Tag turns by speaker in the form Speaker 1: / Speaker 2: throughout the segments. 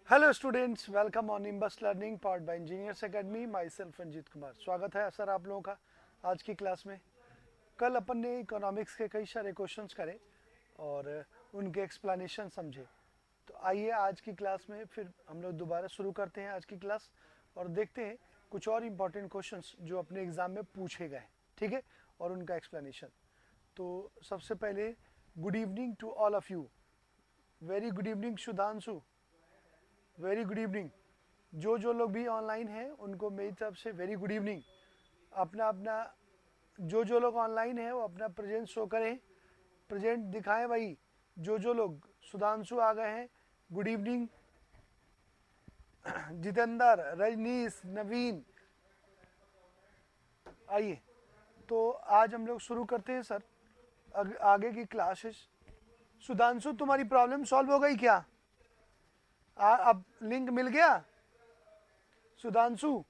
Speaker 1: Hello students, welcome on Nimbus learning powered by engineers academy. Myself Ranjeet Kumar. स्वागत है sir आप लोगों का आज की क्लास में। कल अपन ने इकोनॉमिक्स के कई सारे क्वेश्चंस करे और उनके एक्सप्लेनेशन समझे। तो आइए आज की क्लास में फिर हम लोग दोबारा शुरू करते हैं आज की क्लास और देखते हैं कुछ और इम्पोर्टेंट क्वेश्चंस जो अपने एग्जाम में पूछे गए, ठीक है, और उनका एक्सप्लेनेशन। तो सबसे पहले good evening to all of you. Very good evening Sudhanshu, very good evening. जो लोग भी ऑनलाइन हैं उनको मेरी तरफ से वेरी गुड इवनिंग। अपना अपना जो लोग ऑनलाइन हैं वो अपना प्रेजेंट शो करें, प्रेजेंट दिखाएं भाई। जो लोग, सुधांशु आ गए हैं, गुड इवनिंग। जितेंद्र, रजनीश, नवीन, आइए। तो आज हम लोग शुरू करते हैं सर आगे की क्लासेस। सुधांशु, तुम्हारी प्रॉब्लम सॉल्व हो गई क्या? अब लिंक मिल गया सुधांशु?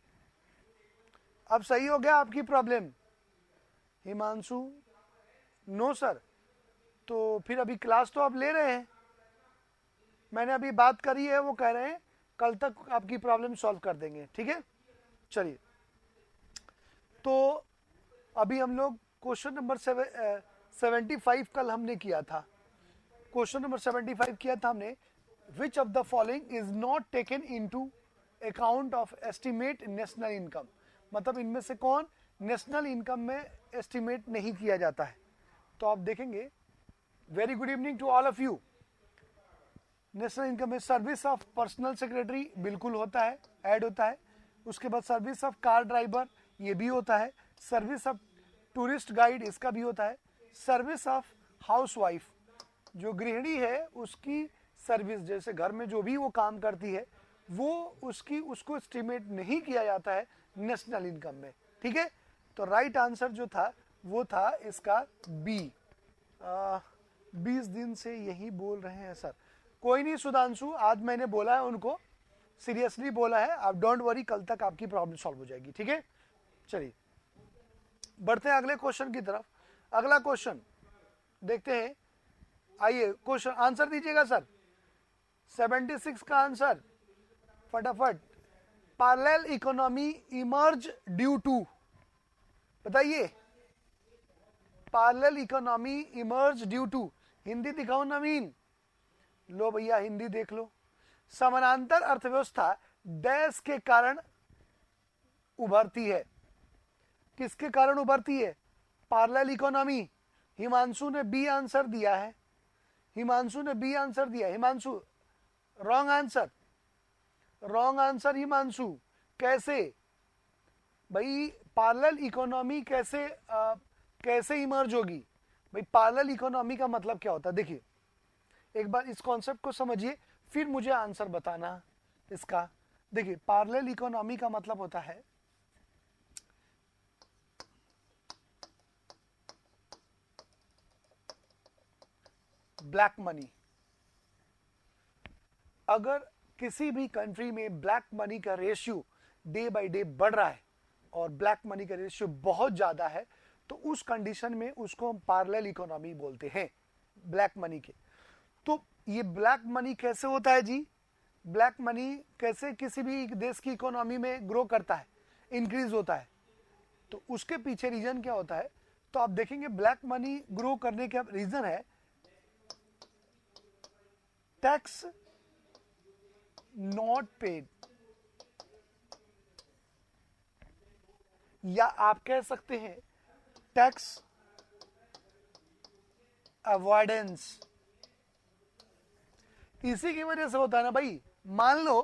Speaker 1: अब सही हो गया आपकी प्रॉब्लम? Himanshu, no sir. तो फिर अभी क्लास तो आप ले रहे हैं, मैंने अभी बात करी है, वो कह रहे हैं कल तक आपकी प्रॉब्लम सॉल्व कर देंगे, ठीक है। चलिए, तो अभी हम लोग क्वेश्चन नंबर 75 कल हमने किया था। क्वेश्चन नंबर 75 किया था हमने, which of the following is not taken into account of estimate national income। मतलब इनमें से कौन नेशनल इनकम में एस्टिमेट नहीं किया जाता है। तो आप देखेंगे, very good evening to all of you. National income में सर्विस ऑफ पर्सनल सेक्रेटरी बिल्कुल होता है, ऐड होता है। उसके बाद सर्विस ऑफ कार ड्राइवर ये भी होता है। सर्विस ऑफ टूरिस्ट गाइड इसका भी होता है। सर्विस ऑफ हाउस वाइफ, जो गृहिणी है उसकी सर्विस, जैसे घर में जो भी वो काम करती है वो उसको एस्टिमेट नहीं किया जाता है नेशनल इनकम में, ठीक है। तो राइट आंसर जो था वो था इसका बी। 20 दिन से यही बोल रहे हैं सर। कोई नहीं सुधांशु, आज मैंने बोला है उनको, सीरियसली बोला है, आप डोंट वरी, कल तक आपकी प्रॉब्लम सॉल्व हो जाएगी, ठीक है। चलिए बढ़ते हैं अगले क्वेश्चन की तरफ। अगला क्वेश्चन देखते हैं, आइए क्वेश्चन आंसर दीजिएगा सर। 76 का आंसर फटाफट। Parallel economy emerge due to, बताइए। Parallel economy emerge due to, Hindi दिखाओ नवीन। लो भैया हिंदी देख लो। समानांतर अर्थव्यवस्था डैश के कारण उभरती है। किसके कारण उभरती है? Parallel economy. हिमांशु ने बी आंसर दिया है, हिमांशु ने बी आंसर दिया। Himanshu wrong answer, wrong answer Himanshu. कैसे भाई पैरेलल इकोनॉमी कैसे इमर्ज होगी? भाई पैरेलल इकोनॉमी का मतलब क्या होता है? देखिए एक बार इस कॉन्सेप्ट को समझिए, फिर मुझे आंसर बताना इसका। देखिए पैरेलल इकोनॉमी का मतलब होता है ब्लैक मनी। अगर किसी भी कंट्री में ब्लैक मनी का रेशियो डे बाय डे बढ़ रहा है और ब्लैक मनी का रेशियो बहुत ज्यादा है, तो उस कंडीशन में उसको हम पैरेलल इकोनॉमी बोलते हैं, ब्लैक मनी के। तो ये ब्लैक मनी कैसे होता है जी? ब्लैक मनी कैसे किसी भी देश की इकोनॉमी में ग्रो करता है, इंक्रीज होता है? तो उसके पीछे रीजन क्या होता है? तो आप देखेंगे ब्लैक मनी ग्रो करने का रीजन है टैक्स नॉट पेड, या आप कह सकते हैं टैक्स अवॉइडेंस। इसी की वजह से होता है ना भाई। मान लो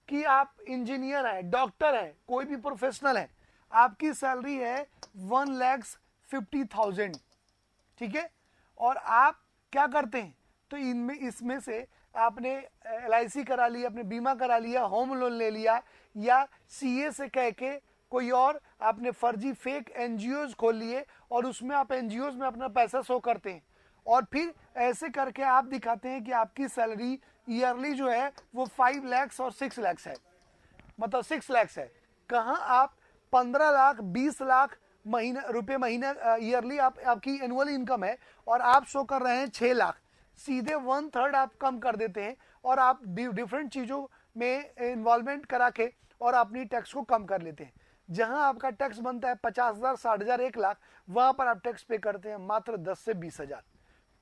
Speaker 1: कि आप इंजीनियर हैं, डॉक्टर हैं, कोई भी प्रोफेशनल है, आपकी सैलरी है 1,50,000, ठीक है, और आप क्या करते हैं? तो इसमें से आपने LIC करा लिया, आपने बीमा करा लिया, होम लोन ले लिया, या CA से कह के कोई और आपने फर्जी फेक NGOs खोल लिए और उसमें आप NGOs में अपना पैसा शो करते हैं, और फिर ऐसे करके आप दिखाते हैं कि आपकी सैलरी ईयरली जो है वो 5 लाख और 6 लाख है, मतलब 6 लाख है। कहाँ आप 15 लाख 20 लाख रुपए महीना ईयरली आपकी एनुअल इनकम है, और आप शो कर रहे हैं 6 लाख। सीधे 1/3 आप कम कर देते हैं और आप डिफरेंट चीजों में इन्वॉल्वमेंट करा के और अपनी टैक्स को कम कर लेते हैं। जहां आपका टैक्स बनता है 50,000, 60,000, 1 लाख, वहां पर आप टैक्स पे करते हैं मात्र 10 से 20,000।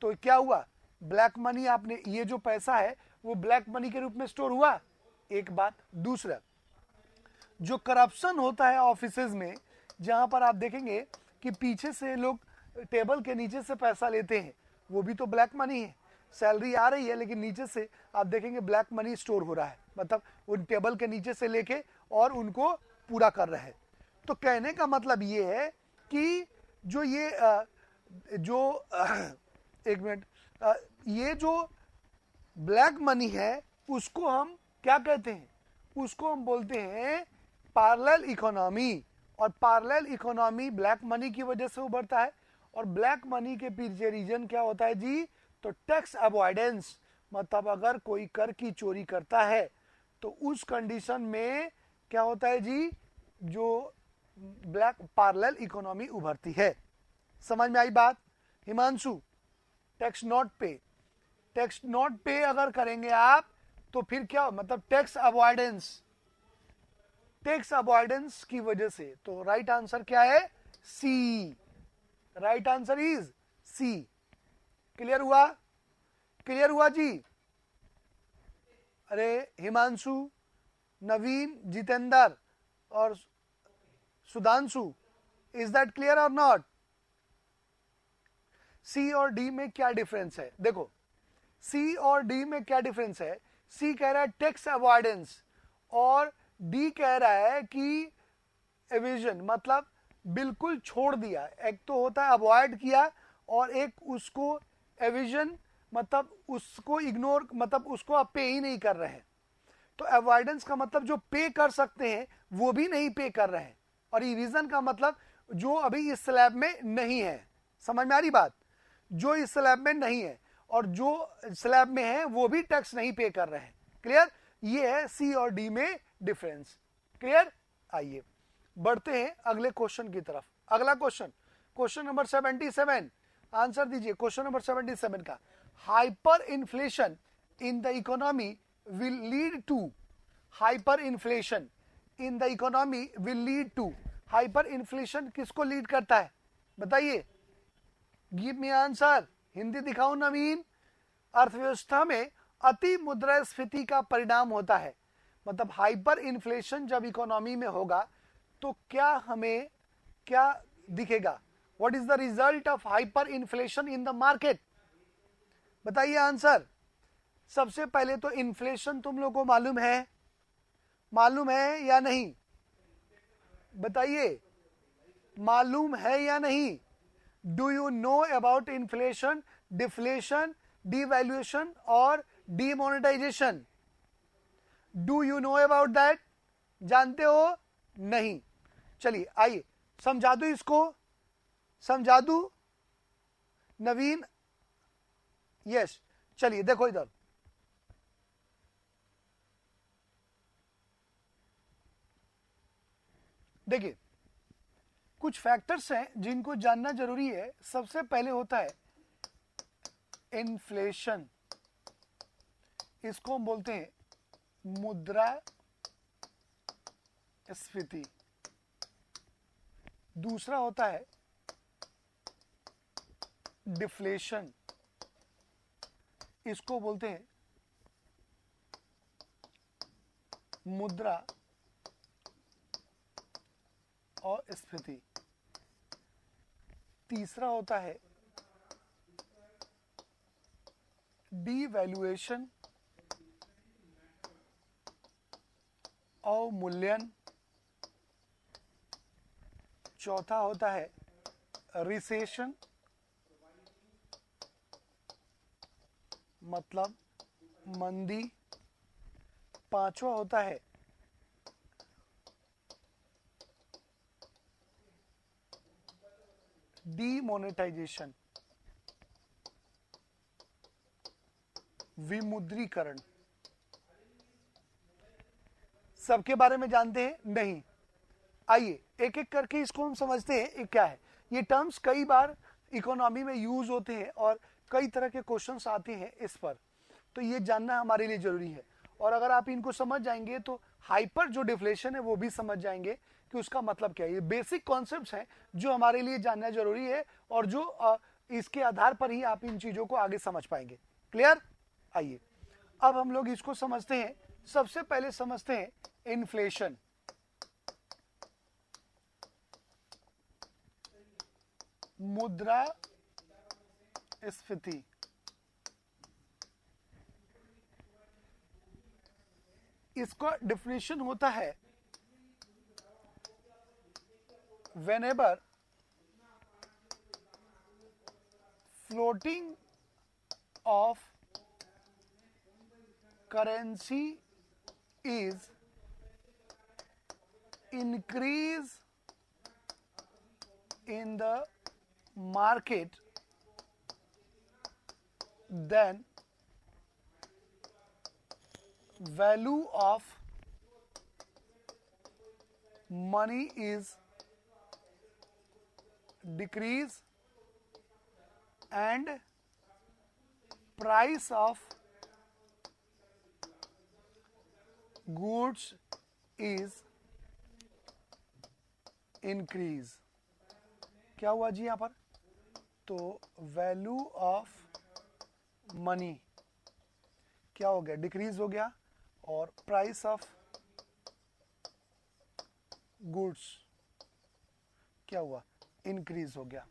Speaker 1: तो क्या हुआ, ब्लैक मनी, आपने ये जो पैसा है वो ब्लैक मनी के रूप में स्टोर हुआ, एक बात। दूसरा, जो करप्शन होता है ऑफिसेज में, जहां पर आप देखेंगे कि पीछे से लोग टेबल के नीचे से पैसा लेते हैं, वो भी तो ब्लैक मनी है। सैलरी आ रही है लेकिन नीचे से आप देखेंगे ब्लैक मनी स्टोर हो रहा है, मतलब उन टेबल के नीचे से लेके और उनको पूरा कर रहे हैं। तो कहने का मतलब ये है कि जो ये एक मिनट, ये जो ब्लैक मनी है उसको हम क्या कहते हैं, उसको हम बोलते हैं पैरेलल इकोनॉमी। और पैरेलल इकोनॉमी ब्लैक मनी की वजह से उभरता है। और ब्लैक मनी के पीछे रीजन क्या होता है जी, तो टैक्स अवॉइडेंस, मतलब अगर कोई कर की चोरी करता है तो उस कंडीशन में क्या होता है जी, जो ब्लैक पैरेलल इकोनॉमी उभरती है। समझ में आई बात हिमांशु? टैक्स नॉट पे, टैक्स नॉट पे अगर करेंगे आप तो फिर क्या, मतलब टैक्स अवॉइडेंस, टैक्स अवॉइडेंस की वजह से। तो राइट आंसर क्या है, C. Right answer is C. Clear हुआ? क्लियर हुआ जी? अरे हिमांशु, नवीन, जितेंद्र और सुधांशु, इज दैट क्लियर और नॉट? सी और डी में क्या डिफरेंस है? देखो, सी और डी में क्या डिफरेंस है। सी कह रहा है टैक्स अवॉइडेंस और डी कह रहा है कि एविजन, मतलब बिल्कुल छोड़ दिया। एक तो होता है अवॉइड किया और एक उसको एविजन, मतलब उसको इग्नोर, मतलब उसको आप पे ही नहीं कर रहे हैं। तो अवॉइडेंस का मतलब जो पे कर सकते हैं वो भी नहीं पे कर रहे हैं, और इविजन का मतलब जो अभी इस स्लैब में नहीं है। समझ में आ रही बात? जो इस स्लैब में नहीं है और जो स्लैब में है वो भी टैक्स नहीं पे कर रहे हैं। क्लियर? ये है सी और डी में डिफरेंस। क्लियर? आइए बढ़ते हैं अगले क्वेश्चन की तरफ। अगला क्वेश्चन, क्वेश्चन नंबर 77, आंसर दीजिए क्वेश्चन नंबर 77 का। Hyperinflation in the economy will lead to, hyperinflation in the economy will lead to, hyperinflation किसको लीड करता है बताइए? Give me answer. हिंदी दिखाओ नवीन। अर्थव्यवस्था में अति मुद्रास्फीति का परिणाम होता है। मतलब हाइपर इन्फ्लेशन जब इकोनॉमी में होगा तो क्या हमें क्या दिखेगा? What is the result of hyper inflation in the market? बताइए आंसर। सबसे पहले तो इन्फ्लेशन तुम लोग को मालूम है, मालूम है या नहीं? बताइए, मालूम है या नहीं? Do you know about inflation, deflation, devaluation और demonetization? Do you know about that? जानते हो? नहीं। चलिए आइए समझा दूं, इसको समझा दूं नवीन? यस, चलिए देखो इधर। देखिए, कुछ फैक्टर्स हैं जिनको जानना जरूरी है। सबसे पहले होता है इन्फ्लेशन, इसको हम बोलते हैं मुद्रास्फीति। दूसरा होता है डिफ्लेशन, इसको बोलते हैं मुद्रा और स्फीति। तीसरा होता है डीवैल्यूएशन अवमूल्यन। चौथा होता है रिसेशन, मतलब मंदी। पांचवा होता है डीमोनेटाइजेशन, विमुद्रीकरण। सबके बारे में जानते हैं? नहीं। आइए एक एक करके इसको हम समझते हैं ये क्या है। ये टर्म्स कई बार इकोनॉमी में यूज होते हैं और कई तरह के क्वेश्चंस आते हैं इस पर, तो ये जानना हमारे लिए जरूरी है। और अगर आप इनको समझ जाएंगे तो हाइपर जो डिफ्लेशन है वो भी समझ जाएंगे कि उसका मतलब क्या है। ये बेसिक कॉन्सेप्ट्स हैं जो हमारे लिए जानना जरूरी है और जो इसके आधार पर ही आप इन चीजों को आगे समझ पाएंगे। क्लियर? आइए अब हम लोग इसको समझते हैं। सबसे पहले समझते हैं इन्फ्लेशन। मुद्रा स्फीति। इसका डिफिनेशन होता है whenever floating of currency is increase in the market, then value of money is decrease and price of goods is increase। क्या हुआ जी यहां पर? तो वैल्यू ऑफ मनी क्या हो गया? डिक्रीज हो गया और प्राइस ऑफ गुड्स क्या हुआ? इंक्रीज हो गया।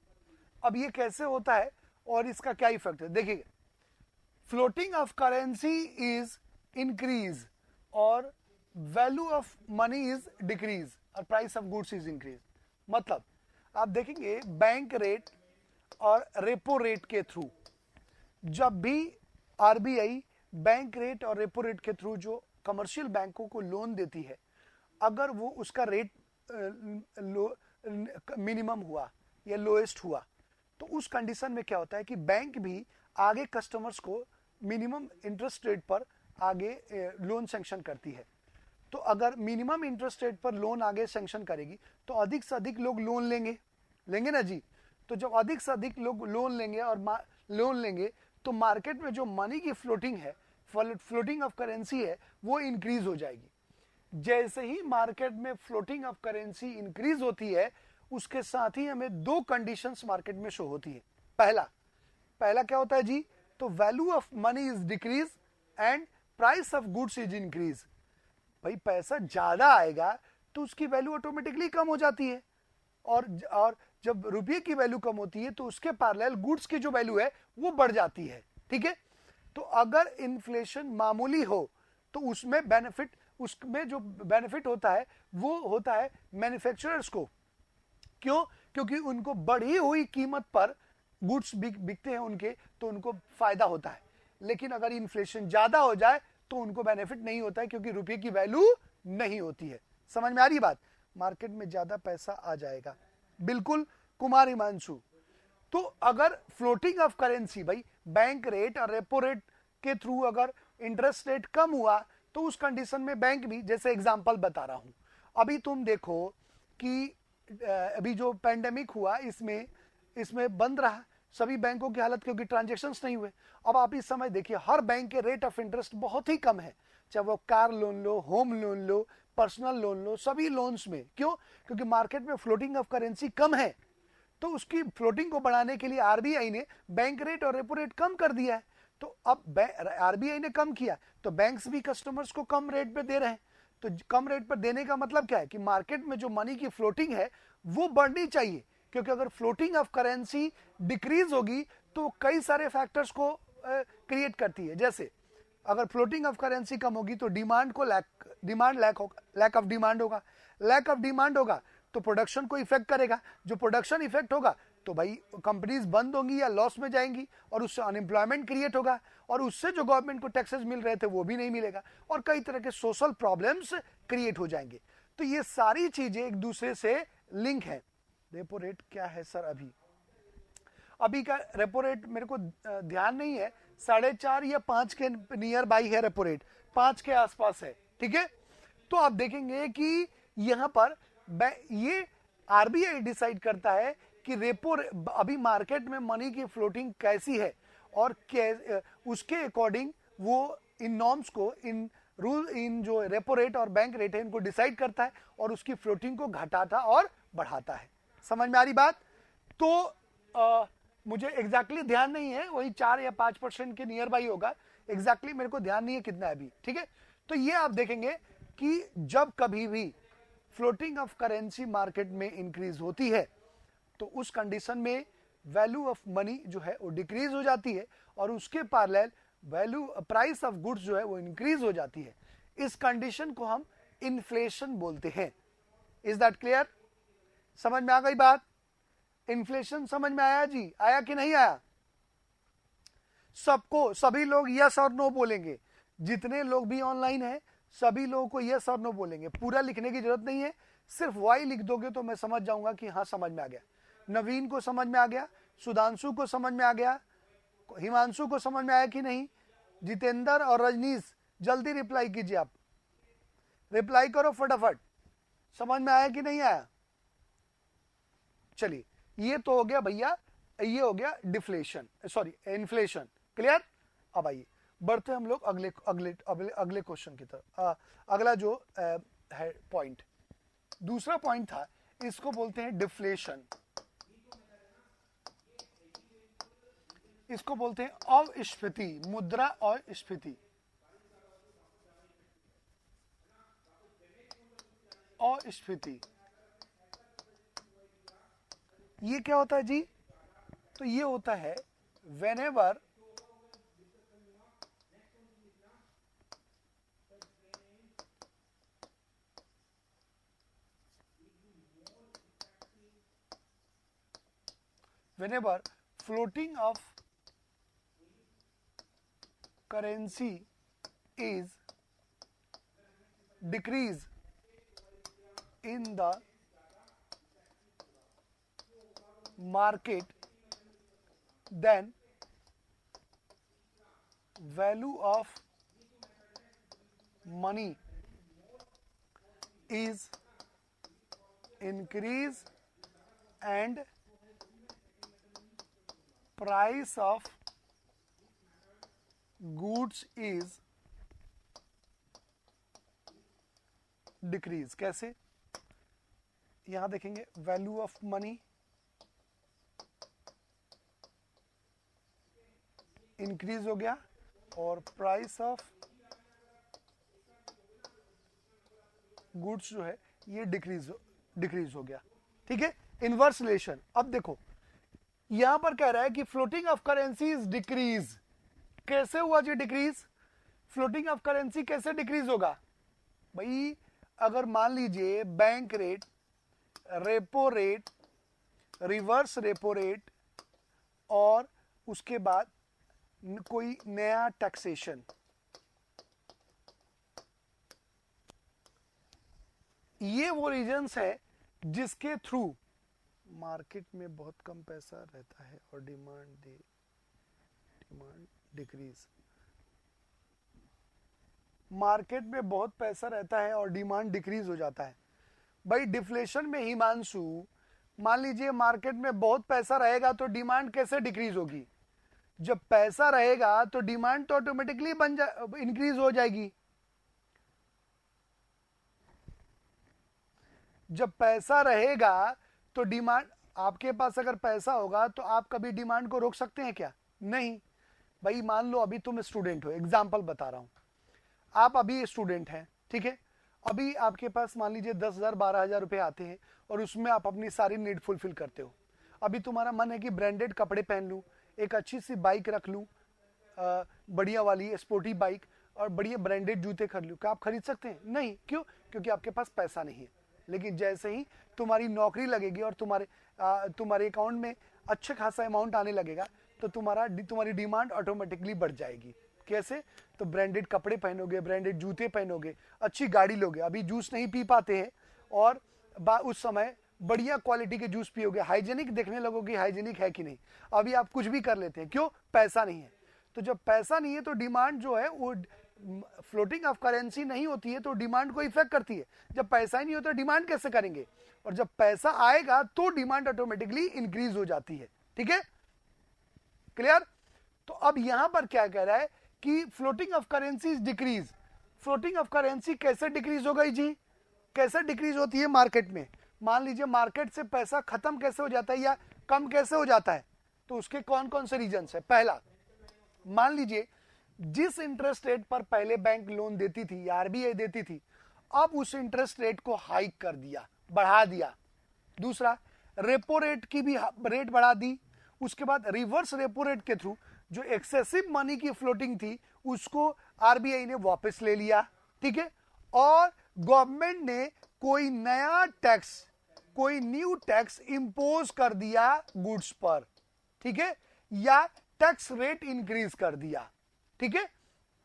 Speaker 1: अब ये कैसे होता है और इसका क्या इफेक्ट है? देखिए, floating of currency is increase और value of money is decrease और price of goods is increase. मतलब आप देखेंगे बैंक रेट और रेपो रेट के थ्रू, जब भी आरबीआई बैंक रेट और रेपो रेट के थ्रू जो कमर्शियल बैंकों को लोन देती है, अगर वो उसका रेट मिनिमम हुआ या लोएस्ट हुआ, तो उस कंडीशन में क्या होता है कि बैंक भी आगे कस्टमर्स को मिनिमम इंटरेस्ट रेट पर आगे लोन सैंक्शन करती है। तो अगर मिनिमम इंटरेस्ट रेट पर लोन आगे सैंक्शन करेगी तो अधिक से अधिक लोग लोन लेंगे ना जी। तो जब अधिक से अधिक लोग लोन लेंगे और लोन लेंगे तो मार्केट में जो मनी की फ्लोटिंग है, फ्लोटिंग ऑफ करेंसी है, वो इंक्रीज हो जाएगी। जैसे ही मार्केट में फ्लोटिंग ऑफ करेंसी इंक्रीज होती है, उसके साथ ही हमें दो कंडीशंस मार्केट में शो होती है। पहला क्या होता है जी? तो value of money is decrease and price of goods is increase. भाई पैसा ज्यादा आएगा तो उसकी वैल्यू ऑटोमेटिकली कम हो जाती है और जब रुपये की वैल्यू कम होती है तो उसके पैरेलल गुड्स की जो वैल्यू है वो बढ़ जाती है। ठीक है? तो अगर इन्फ्लेशन मामूली हो तो उसमें जो बेनिफिट होता है वो होता है मैन्युफैक्चरर्स को। क्यों? क्योंकि उनको बढ़ी हुई कीमत पर गुड्स बिकते हैं उनके, तो उनको फायदा होता है। लेकिन अगर इन्फ्लेशन ज्यादा हो जाए तो उनको बेनिफिट नहीं होता है, क्योंकि रुपये की वैल्यू नहीं होती है। समझ में आ रही बात? मार्केट में ज्यादा पैसा आ जाएगा। बिल्कुल कुमार हिमांशु। तो अगर फ्लोटिंग ऑफ करेंसी, भाई बैंक रेट और रेपो रेट के थ्रू अगर इंटरेस्ट रेट कम हुआ तो उस कंडीशन में बैंक भी, जैसे एग्जांपल बता रहा हूं, अभी तुम देखो कि अभी जो पैंडेमिक हुआ इसमें बंद रहा सभी बैंकों की हालत, क्योंकि ट्रांजैक्शंस नहीं हुए। अब आप इस समय देखिए हर बैंक के रेट ऑफ इंटरेस्ट बहुत ही कम है, चाहे वो कार लोन लो, होम लोन लो, पर्सनल लोन लो, सभी लोन्स में। क्यों? क्योंकि मार्केट में फ्लोटिंग ऑफ करेंसी कम है, तो उसकी फ्लोटिंग को बढ़ाने के लिए आरबीआई ने बैंक रेट और रेपो रेट कम कर दिया है। तो अब आरबीआई ने कम किया तो बैंक्स भी कस्टमर्स को कम रेट पे दे रहे हैं। तो कम रेट पर देने का मतलब क्या है कि मार्केट में जो मनी की फ्लोटिंग है वो बढ़नी चाहिए, क्योंकि अगर फ्लोटिंग ऑफ करेंसी डिक्रीज होगी तो कई सारे फैक्टर्स को क्रिएट करती है। जैसे अगर फ्लोटिंग ऑफ करेंसी कम होगी तो लैक ऑफ डिमांड होगा तो प्रोडक्शन को इफेक्ट करेगा। जो प्रोडक्शन इफेक्ट होगा तो भाई कंपनीज बंद होंगी या लॉस में जाएंगी और उससे अनएम्प्लॉयमेंट क्रिएट होगा और उससे जो गवर्नमेंट को टैक्सेस मिल रहे थे वो भी नहीं मिलेगा और कई तरह के सोशल प्रॉब्लम्स क्रिएट हो जाएंगे। तो ये सारी चीजें एक दूसरे से लिंक है। रेपो रेट क्या है सर? अभी का रेपो रेट मेरे को ध्यान नहीं है, 4.5 या 5 के नियर बाई है रेपो रेट, 5 के आसपास है। ठीक है? तो आप देखेंगे कि यहां पर ये आरबीआई डिसाइड करता है कि रेपो अभी मार्केट में मनी की फ्लोटिंग कैसी है और उसके अकॉर्डिंग वो इन नॉर्म्स को, इन रूल इन जो रेपो रेट और बैंक रेट है इनको डिसाइड करता है और उसकी फ्लोटिंग को घटाता और बढ़ाता है। समझ में आ रही बात? तो मुझे एग्जैक्टली ध्यान नहीं है, वही 4 या 5% के नियर बाई होगा, एग्जैक्टली मेरे को ध्यान नहीं है कितना है अभी, ठीक है। तो ये आप देखेंगे कि जब कभी भी फ्लोटिंग ऑफ करेंसी मार्केट में इंक्रीज होती है तो उस कंडीशन में वैल्यू ऑफ मनी जो है वो डिक्रीज हो जाती है और उसके parallel value price of goods जो है वो इंक्रीज हो जाती है। इस कंडीशन को हम इन्फ्लेशन बोलते हैं। Is that clear? समझ में आ गई बात? इन्फ्लेशन समझ में आया जी? आया कि नहीं आया? सबको, सभी लोग यस और नो बोलेंगे, जितने लोग भी ऑनलाइन है सभी लोगों को यस और नो बोलेंगे। पूरा लिखने की जरूरत नहीं है, सिर्फ वाई लिख दोगे तो मैं समझ जाऊंगा कि हाँ समझ में आ गया। नवीन को समझ में आ गया, सुधांशु को समझ में आ गया, हिमांशु को समझ में आया कि नहीं? जितेंद्र और रजनीश जल्दी रिप्लाई कीजिए, आप रिप्लाई करो फटाफट। समझ में आया कि नहीं आया? चलिए, ये तो हो गया भैया, ये हो गया डिफ्लेशन, सॉरी इन्फ्लेशन। क्लियर? अब आइए बढ़ते हम लोग अगले अगले अगले अगले क्वेश्चन की तरफ। अगला जो है पॉइंट, दूसरा पॉइंट था, इसको बोलते हैं डिफ्लेशन। इसको बोलते हैं अस्फीति, मुद्रा अस्फीति। अस्फीति ये क्या होता है जी? तो ये होता है whenever floating of currency is decrease in the market, then value of money is increase and price of goods is decrease। कैसे? यहां देखेंगे वैल्यू ऑफ मनी इंक्रीज हो गया और प्राइस ऑफ गुड्स जो है ये डिक्रीज हो गया। ठीक है, इनवर्स रिलेशन। अब देखो यहां पर कह रहा है कि floating of currency is decrease. कैसे हुआ जी डिक्रीज? फ्लोटिंग ऑफ करेंसी कैसे डिक्रीज होगा भाई? अगर मान लीजिए bank rate, repo rate, reverse repo rate और उसके बाद कोई नया टैक्सेशन, ये वो रीजंस है जिसके थ्रू मार्केट में बहुत कम पैसा रहता है और डिमांड डिक्रीज। मार्केट में बहुत पैसा रहता है और डिमांड डिक्रीज हो जाता है। भाई डिफ्लेशन में हिमांशु, मान लीजिए मार्केट में बहुत पैसा रहेगा तो डिमांड कैसे डिक्रीज होगी? जब पैसा रहेगा तो डिमांड तो ऑटोमेटिकली इंक्रीज हो जाएगी। जब पैसा रहेगा तो डिमांड, आपके पास अगर पैसा होगा तो आप कभी डिमांड को रोक सकते हैं क्या? नहीं। भाई मान लो अभी तुम स्टूडेंट हो, एग्जाम्पल बता रहा हूं, आप अभी स्टूडेंट हैं, ठीक है, अभी आपके पास मान लीजिए 10,000 12,000 रुपए आते हैं और उसमें आप अपनी सारी नीड फुलफिल करते हो। अभी तुम्हारा मन है कि ब्रांडेड कपड़े पहन लूं, एक अच्छी सी बाइक रख लूं, बढ़िया वाली स्पोर्टी बाइक, और बढ़िया ब्रांडेड जूते खरीद लूं। क्या आप खरीद सकते हैं? नहीं। क्यों? क्योंकि आपके पास पैसा नहीं है। लेकिन जैसे ही तुम्हारी नौकरी लगेगी और तुम्हारे अकाउंट में अच्छा खासा अमाउंट आने लगेगा तो तुम्हारी डिमांड ऑटोमेटिकली बढ़ जाएगी। कैसे? तो ब्रांडेड कपड़े पहनोगे, ब्रांडेड जूते पहनोगे, अच्छी गाड़ी लोगे। अभी जूस नहीं पी पाते हैं और उस समय बढ़िया क्वालिटी के जूस पियोगे, हाइजेनिक देखने लगोगे, हाइजेनिक है कि नहीं। अभी आप कुछ भी कर लेते हैं, क्यों? पैसा नहीं है। तो जब पैसा नहीं है तो डिमांड जो है वो, फ्लोटिंग ऑफ करेंसी नहीं होती है तो डिमांड को इफेक्ट करती है। जब पैसा ही नहीं होता डिमांड कैसे करेंगे? और जब पैसा आएगा तो डिमांड ऑटोमेटिकली इंक्रीज हो जाती है। ठीक है, क्लियर? तो अब यहां पर क्या कह रहा है कि floating of currency is decrease. Floating of currency कैसे डिक्रीज हो गई जी? कैसे डिक्रीज होती है मार्केट में? मान लीजिए मार्केट से पैसा खत्म कैसे हो जाता है या कम कैसे हो जाता है? तो उसके कौन कौन से रीजन है? पहला, मान लीजिए जिस इंटरेस्ट रेट पर पहले बैंक लोन देती थी या आरबीआई देती थी, अब उस इंटरेस्ट रेट को हाइक कर दिया, बढ़ा दिया। दूसरा, रेपो रेट की भी रेट बढ़ा दी। उसके बाद रिवर्स रेपो रेट के थ्रू जो एक्सेसिव मनी की फ्लोटिंग थी उसको आरबीआई ने वापस ले लिया, ठीक है। और गवर्नमेंट ने कोई नया टैक्स, कोई न्यू टैक्स इंपोज कर दिया गुड्स पर, ठीक है, या टैक्स रेट इंक्रीज कर दिया, ठीक है,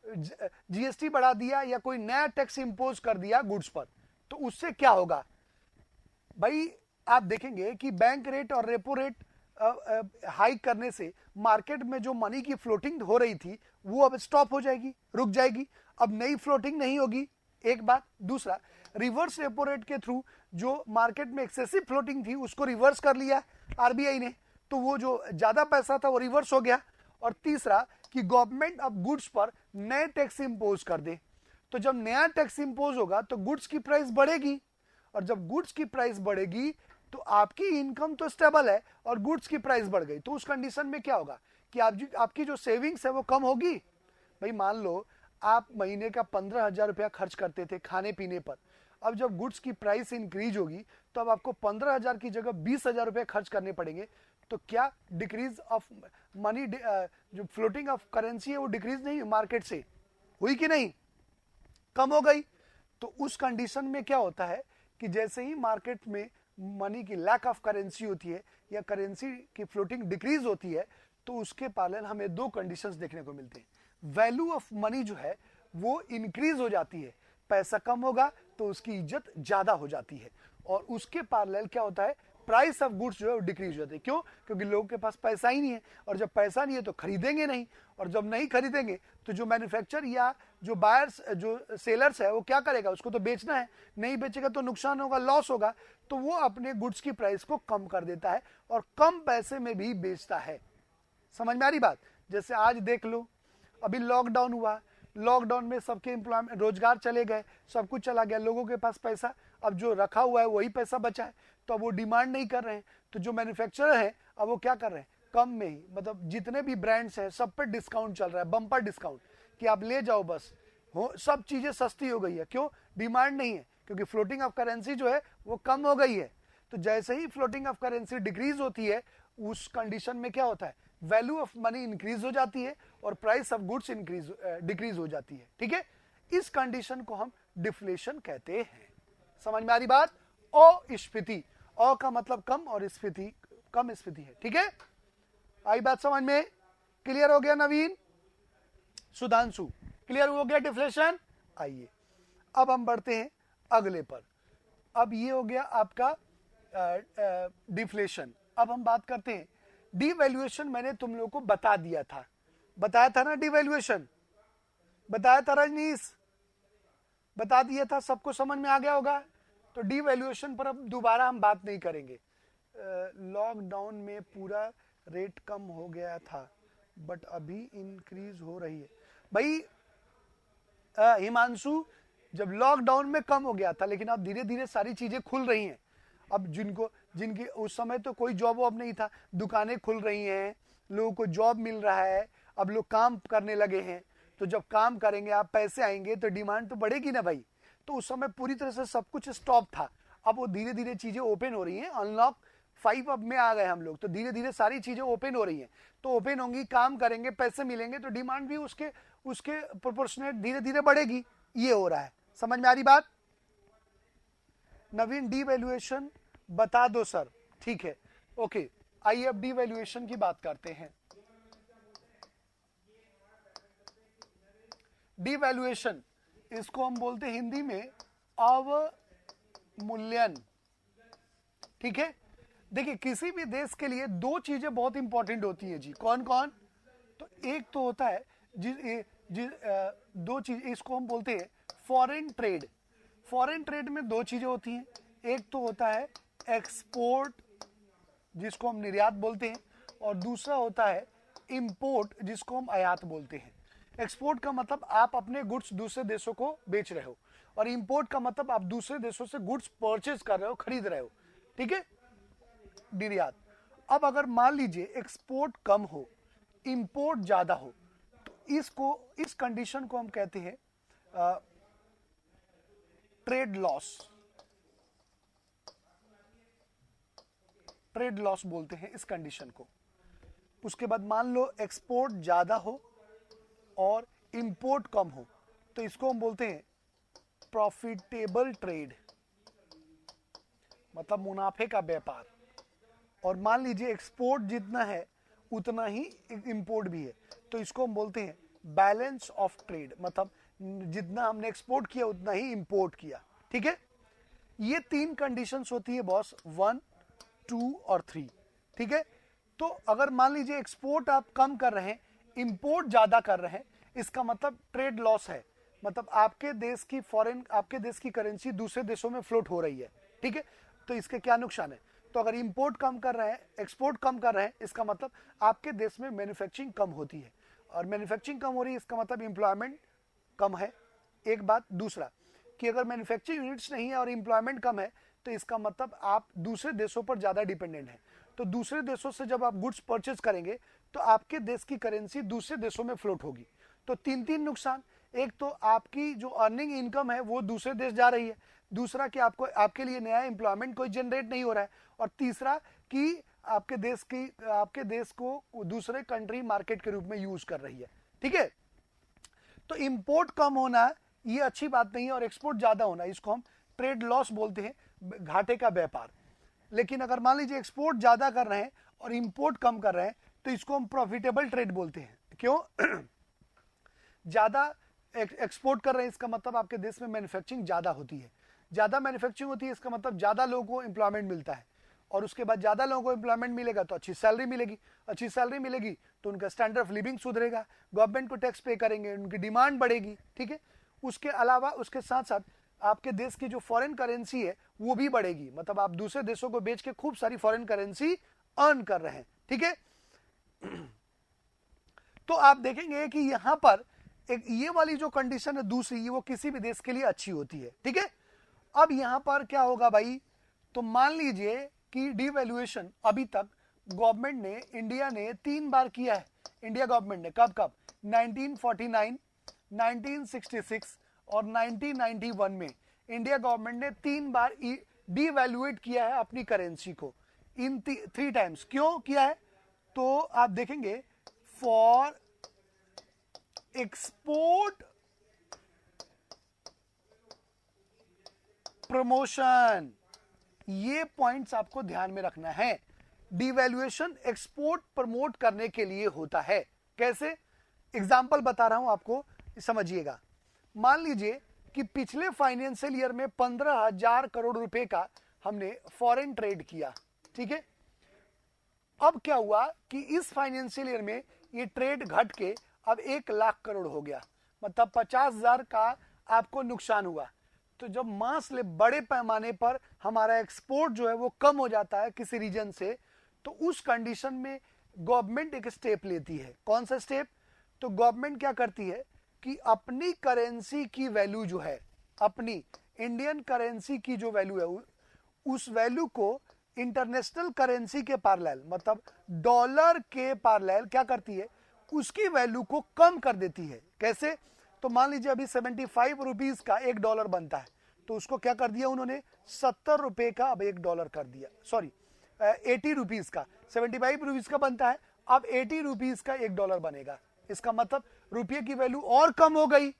Speaker 1: जीएसटी बढ़ा दिया या कोई नया टैक्स इंपोज कर दिया गुड्स पर। तो उससे क्या होगा भाई? आप देखेंगे कि बैंक रेट और रेपो रेट हाइक करने से मार्केट में जो मनी की फ्लोटिंग हो रही थी वो अब स्टॉप हो जाएगी, रुक जाएगी, अब नई फ्लोटिंग नहीं होगी, एक बात। दूसरा, रिवर्स रेपो रेट के थ्रू जो मार्केट में एक्सेसिव फ्लोटिंग थी उसको रिवर्स कर लिया आरबीआई ने, तो वो जो ज्यादा पैसा था वो रिवर्स हो गया। और तीसरा कि गवर्नमेंट अब गुड्स पर नए टैक्स इंपोज कर दे, तो जब नया टैक्स इंपोज होगा तो गुड्स की प्राइस बढ़ेगी, और जब गुड्स की प्राइस बढ़ेगी तो आपकी इनकम तो स्टेबल है और गुड्स की प्राइस बढ़ गई, तो उस कंडीशन में क्या होगा कि आपकी जो सेविंग्स है वो कम होगी। भाई मान लो आप महीने का 15,000 रुपया खर्च करते थे खाने पीने पर, अब जब गुड्स की प्राइस इंक्रीज होगी तो अब आपको 15,000 की जगह 20,000 रुपये खर्च करने पड़ेंगे। तो क्या डिक्रीज ऑफ मनी, जो फ्लोटिंग ऑफ करेंसी है वो डिक्रीज नहीं मार्केट से हुई कि नहीं? कम हो गई। तो उस कंडीशन में क्या होता है कि जैसे ही मार्केट में मनी की लैक ऑफ करेंसी होती है या करेंसी की फ्लोटिंग डिक्रीज होती है, तो उसके पैरेलल हमें दो कंडीशंस देखने को मिलते हैं। वैल्यू ऑफ मनी जो है वो इंक्रीज हो जाती है, पैसा कम होगा तो उसकी इज्जत ज्यादा हो जाती है, और उसके पैरेलल क्या होता है, प्राइस ऑफ गुड्स जो है वो डिक्रीज हो जाती है। क्यों? क्योंकि लोगों के पास पैसा ही नहीं है, और जब पैसा नहीं है तो खरीदेंगे नहीं, और जब नहीं खरीदेंगे तो जो मैन्युफैक्चर या जो बायर्स, जो सेलर्स है वो क्या करेगा, उसको तो बेचना है, नहीं बेचेगा तो नुकसान होगा, लॉस होगा, तो वो अपने गुड्स की प्राइस को कम कर देता है और कम पैसे में भी बेचता है। समझ में आ रही बात? जैसे आज देख लो, अभी लॉकडाउन हुआ, लॉकडाउन में सबके एम्प्लॉयमेंट, रोजगार चले गए, सब कुछ चला गया, लोगों के पास पैसा, अब जो रखा हुआ है वही पैसा बचा है, तो अब वो डिमांड नहीं कर रहे हैं, तो जो मैन्युफैक्चरर है अब वो क्या कर रहे हैं, कम में ही, मतलब जितने भी ब्रांड्स हैं सब पे डिस्काउंट चल रहा है, बम्पर डिस्काउंट, कि आप ले जाओ बस, हो सब चीजें सस्ती हो गई है। क्यों? डिमांड नहीं है, क्योंकि फ्लोटिंग ऑफ करेंसी जो है वो कम हो गई है। तो जैसे ही फ्लोटिंग ऑफ करेंसी डिक्रीज होती है उस कंडीशन में क्या होता है, वैल्यू ऑफ मनी इंक्रीज हो जाती है और प्राइस ऑफ गुड्स डिक्रीज हो जाती है, ठीक है। इस कंडीशन को हम डिफ्लेशन कहते हैं। समझ में आ रही बात? अस्फीति, अ का मतलब कम और स्फीति कम स्फीति है, ठीक है। आई बात समझ में? क्लियर हो गया नवीन, सुधांशु? क्लियर हो गया डिफ्लेशन? आइए अब हम बढ़ते हैं अगले पर। अब ये हो गया आपका डिफ्लेशन। अब हम बात करते हैं डिवैल्यूएशन। मैंने तुम लोगों को बताया था ना, डिवैल्यूएशन बताया था रजनीश, बता दिया था, सबको समझ में आ गया होगा। तो डिवैल्यूएशन पर अब दोबारा हम बात नहीं करेंगे। लॉकडाउन में पूरा रेट कम हो गया था बट अभी इंक्रीज हो रही है। भाई हिमांशु, जब लॉकडाउन में कम हो गया था लेकिन अब धीरे धीरे सारी चीजें खुल रही हैं। अब जिनकी उस समय तो कोई जॉब वॉब नहीं था, दुकानें खुल रही हैं, लोगों को जॉब मिल रहा है, अब लोग काम करने लगे हैं, तो जब काम करेंगे आप पैसे आएंगे तो डिमांड तो बढ़ेगी ना भाई। तो उस समय पूरी तरह से सब कुछ स्टॉप था, अब वो धीरे धीरे चीजें ओपन हो रही हैं। अनलॉक 5 अब में आ गए हम लोग, तो धीरे धीरे सारी चीजें ओपन हो रही हैं, तो ओपन होंगी, काम करेंगे, पैसे मिलेंगे, तो डिमांड भी उसके उसके प्रोपोर्शनेट धीरे धीरे बढ़ेगी। ये हो रहा है। समझ में आ रही बात? नवीन डिवैल्यूएशन बता दो सर, ठीक है, ओके। आइए अब डिवैल्यूएशन की बात करते हैं। डिवैल्यूएशन, इसको हम बोलते हैं हिंदी में अवमूल्यन, ठीक है। देखिए किसी भी देश के लिए दो चीजें बहुत इंपॉर्टेंट होती है जी। कौन कौन? तो एक तो होता है दो चीज, इसको हम बोलते हैं फॉरेन ट्रेड। फॉरेन ट्रेड में दो चीजें होती हैं, एक तो होता है एक्सपोर्ट जिसको हम निर्यात बोलते हैं, और दूसरा होता है इंपोर्ट जिसको हम आयात बोलते हैं। एक्सपोर्ट का मतलब आप अपने गुड्स दूसरे देशों को बेच रहे हो, और इंपोर्ट का मतलब आप दूसरे देशों से गुड्स परचेज कर रहे हो, खरीद रहे हो, ठीक है, निर्यात। अब अगर मान लीजिए एक्सपोर्ट कम हो, इंपोर्ट ज्यादा हो, तो इस कंडीशन को हम कहते हैं ट्रेड लॉस। ट्रेड लॉस बोलते हैं इस कंडीशन को। उसके बाद मान लो एक्सपोर्ट ज्यादा हो और इंपोर्ट कम हो, तो इसको हम बोलते हैं प्रॉफिटेबल ट्रेड, मतलब मुनाफे का व्यापार। और मान लीजिए एक्सपोर्ट जितना है उतना ही इंपोर्ट भी है, तो इसको हम बोलते हैं बैलेंस ऑफ ट्रेड, मतलब जितना हमने एक्सपोर्ट किया उतना ही इंपोर्ट किया, ठीक है। ये 3 कंडीशंस होती है बॉस, 1, 2 और 3, ठीक है। तो अगर मान लीजिए एक्सपोर्ट आप कम कर रहे हैं, इंपोर्ट ज्यादा कर रहे हैं, इसका मतलब ट्रेड लॉस है, मतलब आपके देश की करेंसी दूसरे देशों में फ्लोट हो रही है, ठीक है। तो इसके क्या नुकसान है? तो अगर इंपोर्ट कम कर रहे हैं, एक्सपोर्ट कम कर रहे हैं, इसका मतलब आपके देश में मैन्युफैक्चरिंग कम होती है, और मैन्युफैक्चरिंग कम हो रही है, इसका मतलब एम्प्लॉयमेंट कम है, एक बात। दूसरा कि अगर मैन्युफैक्चरिंग यूनिट्स नहीं है और एम्प्लॉयमेंट कम है, तो इसका मतलब आप दूसरे देशों पर ज्यादा डिपेंडेंट हैं। तो दूसरे देशों से जब आप गुड्स परचेज करेंगे तो आपके देश की करेंसी दूसरे देशों में फ्लोट होगी। तो 3 नुकसान, एक तो आपकी जो अर्निंग इनकम है वो दूसरे देश जा रही है, दूसरा कि आपके लिए नया एम्प्लॉयमेंट कोई जनरेट नहीं हो रहा है, और तीसरा कि आपके देश को दूसरे कंट्री मार्केट के रूप में यूज कर रही है, ठीक है। तो इंपोर्ट कम होना ये अच्छी बात नहीं है, और एक्सपोर्ट ज्यादा होना, इसको हम ट्रेड लॉस बोलते हैं, घाटे का व्यापार। लेकिन अगर मान लीजिए एक्सपोर्ट ज्यादा कर रहे हैं और इंपोर्ट कम कर रहे हैं, तो इसको हम प्रॉफिटेबल ट्रेड बोलते हैं। क्यों? ज्यादा एक्सपोर्ट कर रहे हैं, इसका मतलब आपके देश में मैन्युफैक्चरिंग ज्यादा होती है, ज्यादा मैन्युफैक्चरिंग होती है, इसका मतलब ज्यादा लोगों को एम्प्लॉयमेंट मिलता है, और उसके बाद ज्यादा लोगों को एम्प्लॉयमेंट मिलेगा तो अच्छी सैलरी मिलेगी, अच्छी सैलरी मिलेगी तो उनका स्टैंडर्ड ऑफ लिविंग सुधरेगा, गवर्नमेंट को टैक्स पे करेंगे, उनकी डिमांड बढ़ेगी, ठीक है। उसके अलावा उसके साथ साथ आपके देश की जो फॉरेन करेंसी है वो भी बढ़ेगी, मतलब आप दूसरे देशों को बेच के खूब सारी फॉरेन करेंसी अर्न कर रहे हैं, ठीक है। तो आप देखेंगे कि यहां पर एक ये वाली जो कंडीशन है दूसरी, वो किसी भी देश के लिए अच्छी होती है, ठीक है। अब यहां पर क्या होगा भाई, तो मान लीजिए कि डिवैल्यूएशन अभी तक गवर्नमेंट ने, इंडिया ने 3 बार किया है। इंडिया गवर्नमेंट ने कब कब? 1949, 1966 और 1991 में इंडिया गवर्नमेंट ने 3 बार डिवैल्यूएट किया है अपनी करेंसी को, इन 3 टाइम्स। क्यों किया है? तो आप देखेंगे फॉर एक्सपोर्ट प्रमोशन, ये पॉइंट्स आपको ध्यान में रखना है। डिवैल्यूएशन एक्सपोर्ट प्रमोट करने के लिए होता है। कैसे? एग्जाम्पल बता रहा हूं आपको, समझिएगा। मान लीजिए कि पिछले फाइनेंशियल ईयर में 15,000 करोड़ रुपए का हमने फॉरेन ट्रेड किया, ठीक है। अब क्या हुआ कि इस फाइनेंशियल ईयर में ये ट्रेड घट के अब 1 लाख करोड़ हो गया, मतलब 50,000 का आपको नुकसान हुआ। तो जब मासले बड़े पैमाने पर हमारा एक्सपोर्ट जो है वो कम हो जाता है किसी रीजन से, तो उस कंडीशन में गवर्नमेंट एक स्टेप लेती है। कौन सा स्टेप? तो गवर्नमेंट क्या करती है कि अपनी करेंसी की वैल्यू जो है, अपनी इंडियन करेंसी की जो वैल्यू है, उस वैल्यू को इंटरनेशनल करेंसी के पैरेलल, मतलब डॉलर के पैरेलल क्या करती है, उसकी वैल्यू को कम कर देती है। कैसे? तो मान लीजिए अभी 75 रुपीज का $1 बनता है, तो उसको क्या कर दिया उन्होंने, 70 रुपए का अब $1 कर दिया, सॉरी 80 रुपीज का, 75 रुपीज का बनता है, अब 80 रुपीज का $1 बनेगा। इसका मतलब रुपये की वैल्यू और कम हो गई।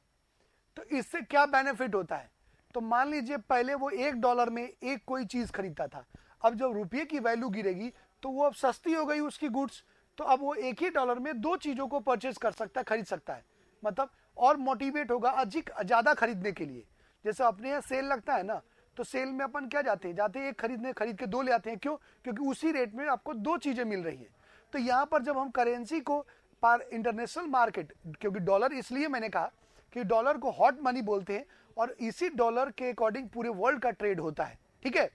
Speaker 1: तो इससे क्या बेनिफिट होता है? तो मान लीजिए पहले वो $1 में एक कोई चीज खरीदता था, अब जब रुपये की वैल्यू गिरेगी तो वो अब सस्ती हो गई उसकी गुड्स, तो अब वो एक ही $1 में 2 चीजों को परचेज कर सकता है, खरीद सकता है, मतलब और मोटिवेट होगा अधिक ज्यादा खरीदने के लिए। जैसे अपने यहाँ सेल लगता है ना, तो सेल में अपन क्या जाते हैं एक खरीदने, खरीद के 2 ले आते हैं। क्यों? क्योंकि उसी रेट में आपको 2 चीजें मिल रही है। तो यहाँ पर जब हम करेंसी को इंटरनेशनल मार्केट, क्योंकि डॉलर, इसलिए मैंने कहा कि डॉलर को हॉट मनी बोलते हैं, और इसी डॉलर के अकॉर्डिंग पूरे वर्ल्ड का ट्रेड होता है, ठीक है।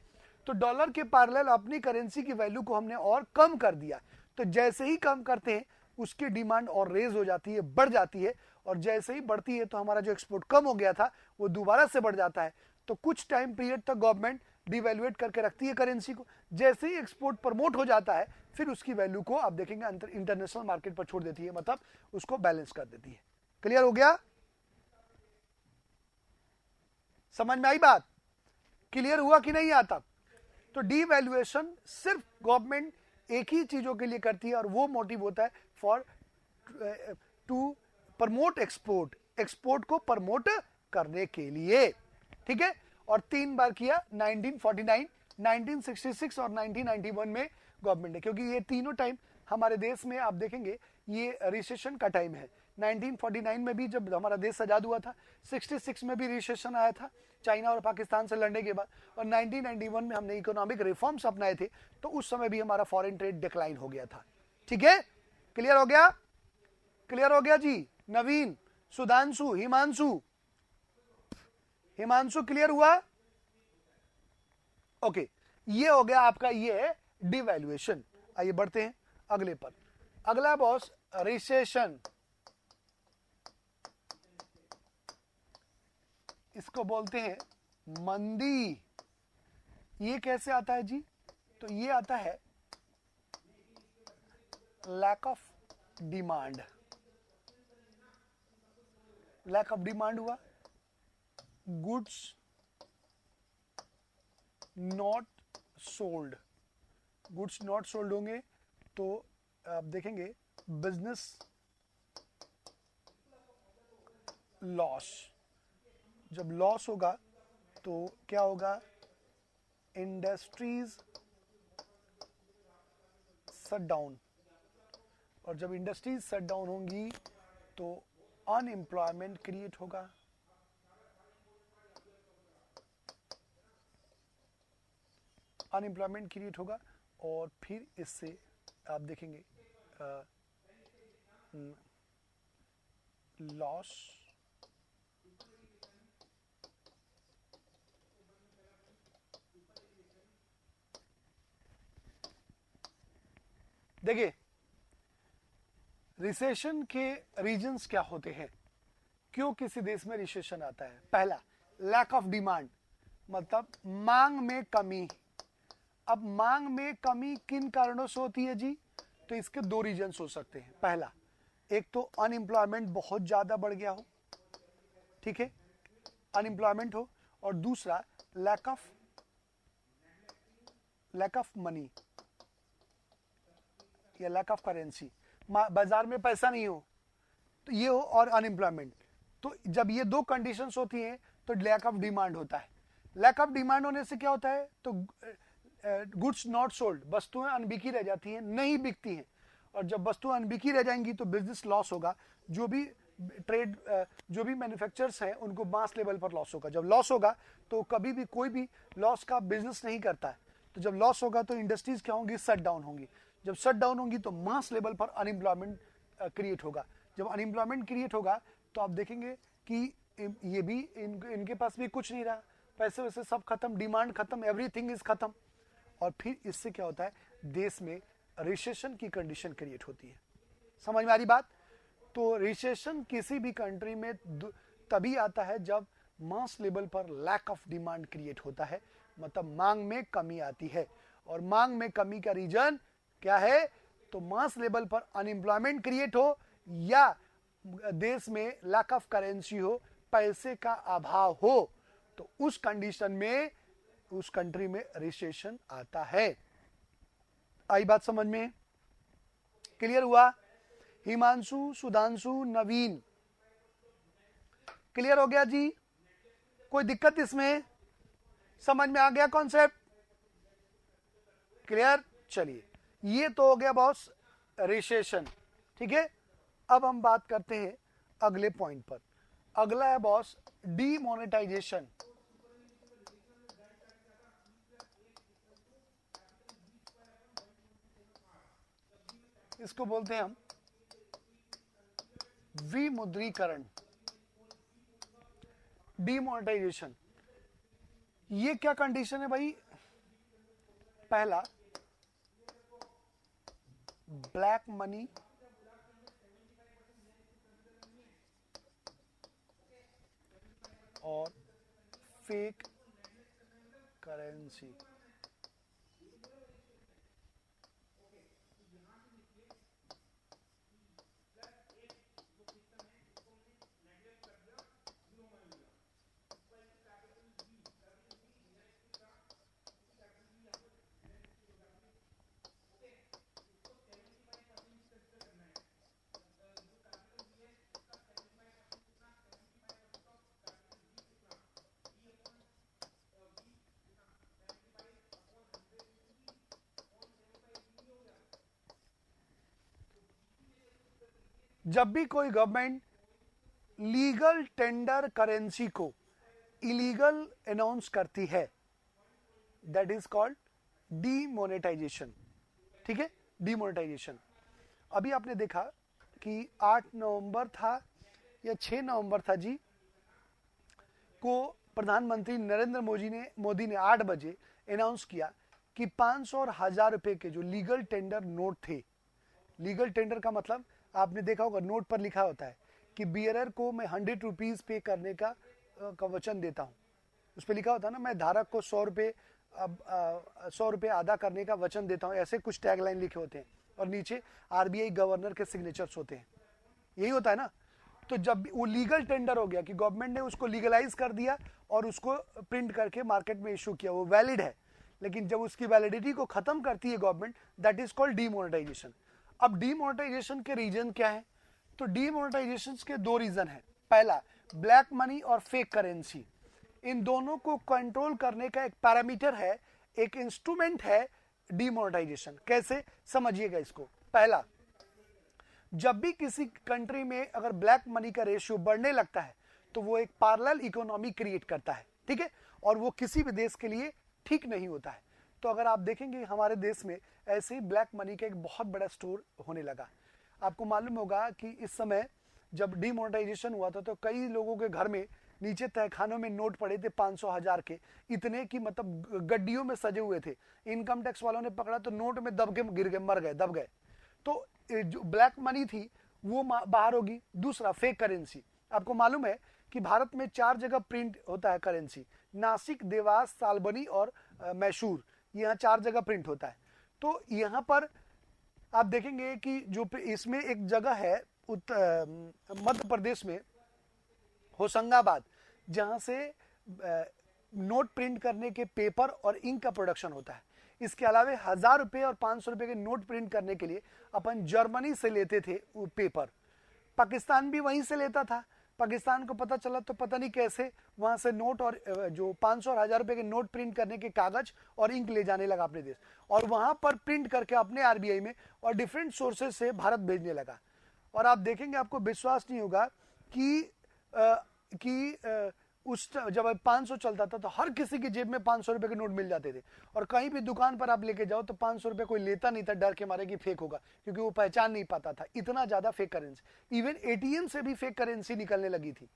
Speaker 1: तो डॉलर के पैरेलल अपनी करेंसी की वैल्यू को हमने और कम कर दिया। तो जैसे ही कम करते हैं उसकी डिमांड और रेज हो जाती है, बढ़ जाती है, और जैसे ही बढ़ती है तो हमारा जो एक्सपोर्ट कम हो गया था वो दोबारा से बढ़ जाता है। तो कुछ टाइम पीरियड तक गवर्नमेंट डिवैल्यूएट करके रखती है करेंसी को। जैसे ही एक्सपोर्ट प्रमोट हो जाता है फिर उसकी वैल्यू को आप देखेंगे इंटरनेशनल मार्केट पर छोड़ देती है, मतलब उसको बैलेंस कर देती है। क्लियर हो गया? समझ में आई बात? क्लियर हुआ कि नहीं आता? तो डीवैल्यूएशन सिर्फ गवर्नमेंट एक ही चीजों के लिए करती है और वो मोटिव होता है for to promote export, export को प्रमोट करने के लिए। ठीक है? और 3 बार किया, 1949, 1966 और 1991 में गवर्नमेंट ने, क्योंकि ये तीनों टाइम हमारे देश में आप देखेंगे ये रिसेशन का टाइम है। 1949 में भी जब हमारा देश आजाद हुआ था, 66 में भी रिसेशन आया था चाइना और पाकिस्तान से लड़ने के बाद, और 1991 में हमने इकोनॉमिक रिफॉर्म्स अपनाए थे, तो उस समय भी हमारा फॉरेन ट्रेड डिक्लाइन हो गया था। ठीक है? क्लियर हो गया? क्लियर हो गया जी? नवीन, सुधांशु, हिमांशु, हिमांशु क्लियर हुआ? ओके, ये हो गया आपका, ये है डिवैल्यूएशन। आइए बढ़ते हैं अगले पर। अगला बॉस रिसेशन, इसको बोलते हैं मंदी। ये कैसे आता है जी? तो ये आता है lack of demand. Lack of demand हुआ, goods not sold, goods not sold होंगे तो आप देखेंगे बिजनेस लॉस। जब लॉस होगा तो क्या होगा? इंडस्ट्रीज शट डाउन, और जब इंडस्ट्रीज शट डाउन होंगी तो अनएम्प्लॉयमेंट क्रिएट होगा। अनएम्प्लॉयमेंट क्रिएट होगा और फिर इससे आप देखेंगे लॉस, देखिए रिसेशन के रीजंस क्या होते हैं, क्यों किसी देश में रिसेशन आता है? पहला, लैक ऑफ डिमांड, मतलब मांग में कमी। अब मांग में कमी किन कारणों से होती है जी? तो इसके 2 रीजंस हो सकते हैं। पहला, एक तो अनएम्प्लॉयमेंट बहुत ज्यादा बढ़ गया हो, ठीक है, अनएम्प्लॉयमेंट हो, और दूसरा लैक ऑफ मनी या लैक ऑफ करेंसी, बाजार में पैसा नहीं हो, तो ये हो, और अनएम्प्लॉयमेंट। तो जब ये 2 कंडीशंस होती हैं तो लैक ऑफ डिमांड होता है। लैक ऑफ डिमांड होने से क्या होता है? तो गुड्स नॉट सोल्ड, वस्तुएं अनबिकी रह जाती हैं, नहीं बिकती हैं, और जब वस्तुएं अनबिकी रह जाएंगी तो बिजनेस लॉस होगा। जो भी ट्रेड जो भी मैन्युफैक्चरर्स हैं उनको मास लेवल पर लॉस होगा। जब लॉस होगा तो कभी भी कोई भी लॉस का बिजनेस नहीं करता है, तो जब लॉस होगा तो इंडस्ट्रीज क्या होंगी? शट डाउन होंगी। जब शट डाउन होंगी तो मास लेवल पर अनएम्प्लॉयमेंट क्रिएट होगा। जब अनएम्प्लॉयमेंट क्रिएट होगा तो आप देखेंगे कि ये भी इनके पास भी कुछ नहीं रहा, पैसे वैसे सब खत्म, डिमांड खत्म, एवरीथिंग इज खत्म, और फिर इससे क्या होता है? देश में रिसेशन की कंडीशन क्रिएट होती है। समझ में आ रही बात? तो रिसेशन किसी भी कंट्री में तभी आता है जब मास लेवल पर लैक ऑफ डिमांड क्रिएट होता है, मतलब मांग में कमी आती है। और मांग में कमी का रीजन क्या है? तो मास लेवल पर अनएम्प्लॉयमेंट क्रिएट हो या देश में लैक ऑफ करेंसी हो, पैसे का अभाव हो, तो उस कंडीशन में उस कंट्री में रिसेशन आता है। आई बात समझ में? क्लियर हुआ? हिमांशु, सुधांशु, नवीन, क्लियर हो गया जी? कोई दिक्कत इसमें? समझ में आ गया कॉन्सेप्ट? क्लियर? चलिए, ये तो हो गया बॉस रिसेशन, ठीक है। अब हम बात करते हैं अगले पॉइंट पर। अगला है बॉस डीमोनेटाइजेशन। इसको बोलते हैं हम विमुद्रीकरण, डीमोनेटाइजेशन। ये क्या कंडीशन है भाई? पहला, ब्लैक मनी और फेक करेंसी। जब भी कोई गवर्नमेंट लीगल टेंडर करेंसी को इलीगल अनाउंस करती है, दैट इज कॉल्ड डीमोनेटाइजेशन। ठीक है, डीमोनेटाइजेशन। अभी आपने देखा कि 8 नवंबर था या 6 नवंबर था जी को प्रधानमंत्री नरेंद्र मोदी ने 8 बजे अनाउंस किया कि 500 और 1000 रुपए के जो लीगल टेंडर नोट थे, लीगल टेंडर का मतलब आपने देखा होगा नोट पर लिखा होता है कि बियरर को मैं 100 रुपीज पे करने का वचन देता हूँ। उस पर लिखा होता है ना, मैं धारक को 100 रुपए अदा करने का वचन देता हूँ, ऐसे कुछ टैगलाइन लिखे होते हैं और नीचे आरबीआई गवर्नर के सिग्नेचर्स होते हैं, यही होता है ना। तो जब वो लीगल टेंडर हो गया कि गवर्नमेंट ने उसको लीगलाइज कर दिया और उसको प्रिंट करके मार्केट में इशू किया, वो वैलिड है, लेकिन जब उसकी वैलिडिटी को खत्म करती है government, that is called demonetisation. अब डीमोनेटाइजेशन के रीजन क्या है? तो डीमोनेटाइजेशन के 2 रीजन है। पहला, ब्लैक मनी और फेक करेंसी। इन दोनों को कंट्रोल करने का एक पैरामीटर है, एक इंस्ट्रूमेंट है डीमोनेटाइजेशन। कैसे, समझिएगा इसको। पहला, जब भी किसी कंट्री में अगर ब्लैक मनी का रेशियो बढ़ने लगता है तो वो एक पैरेलल इकोनॉमी क्रिएट करता है, ठीक है, और वो किसी भी देश के लिए ठीक नहीं होता है। तो अगर आप देखेंगे हमारे देश में ऐसे ही ब्लैक मनी का एक बहुत बड़ा स्टोर होने लगा। आपको मालूम होगा कि इस समय जब डीमोनेटाइजेशन हुआ था तो कई लोगों के घर में नीचे तहखानों में नोट पड़े थे 500 1000 के, इतने कि मतलब गड्डियों में सजे हुए थे। इनकम टैक्स वालों ने पकड़ा तो नोट में दब के गिर गए, मर गए, दब गए। तो जो ब्लैक मनी थी वो बाहर होगी। दूसरा, फेक करेंसी। आपको मालूम है कि भारत में 4 जगह प्रिंट होता है करेंसी, नासिक, देवास, सालबनी और मैसूर, यहाँ 4 जगह प्रिंट होता है। तो यहाँ पर आप देखेंगे कि जो इसमें एक जगह है मध्य प्रदेश में होशंगाबाद, जहां से नोट प्रिंट करने के पेपर और इंक का प्रोडक्शन होता है। इसके अलावा 1000 रुपए और 500 रुपए के नोट प्रिंट करने के लिए अपन जर्मनी से लेते थे वो पेपर। पाकिस्तान भी वहीं से लेता था। पाकिस्तान को पता चला तो पता नहीं कैसे वहां से नोट और जो 500 और 1000 रुपए के नोट प्रिंट करने के कागज और इंक ले जाने लगा अपने देश, और वहां पर प्रिंट करके अपने आरबीआई में और डिफरेंट सोर्सेज से भारत भेजने लगा। और आप देखेंगे, आपको विश्वास नहीं होगा कि उस जब 500 चलता था तो हर किसी की जेब में 500 रुपए के नोट मिल जाते थे, और कहीं भी दुकान पर आप लेके जाओ तो 500 रुपए कोई लेता नहीं था, डर के मारे कि फेक होगा, क्योंकि वो पहचान नहीं पाता था, इतना ज्यादा फेक करेंसी। इवन एटीएम से भी फेक करेंसी निकलने लगी थी।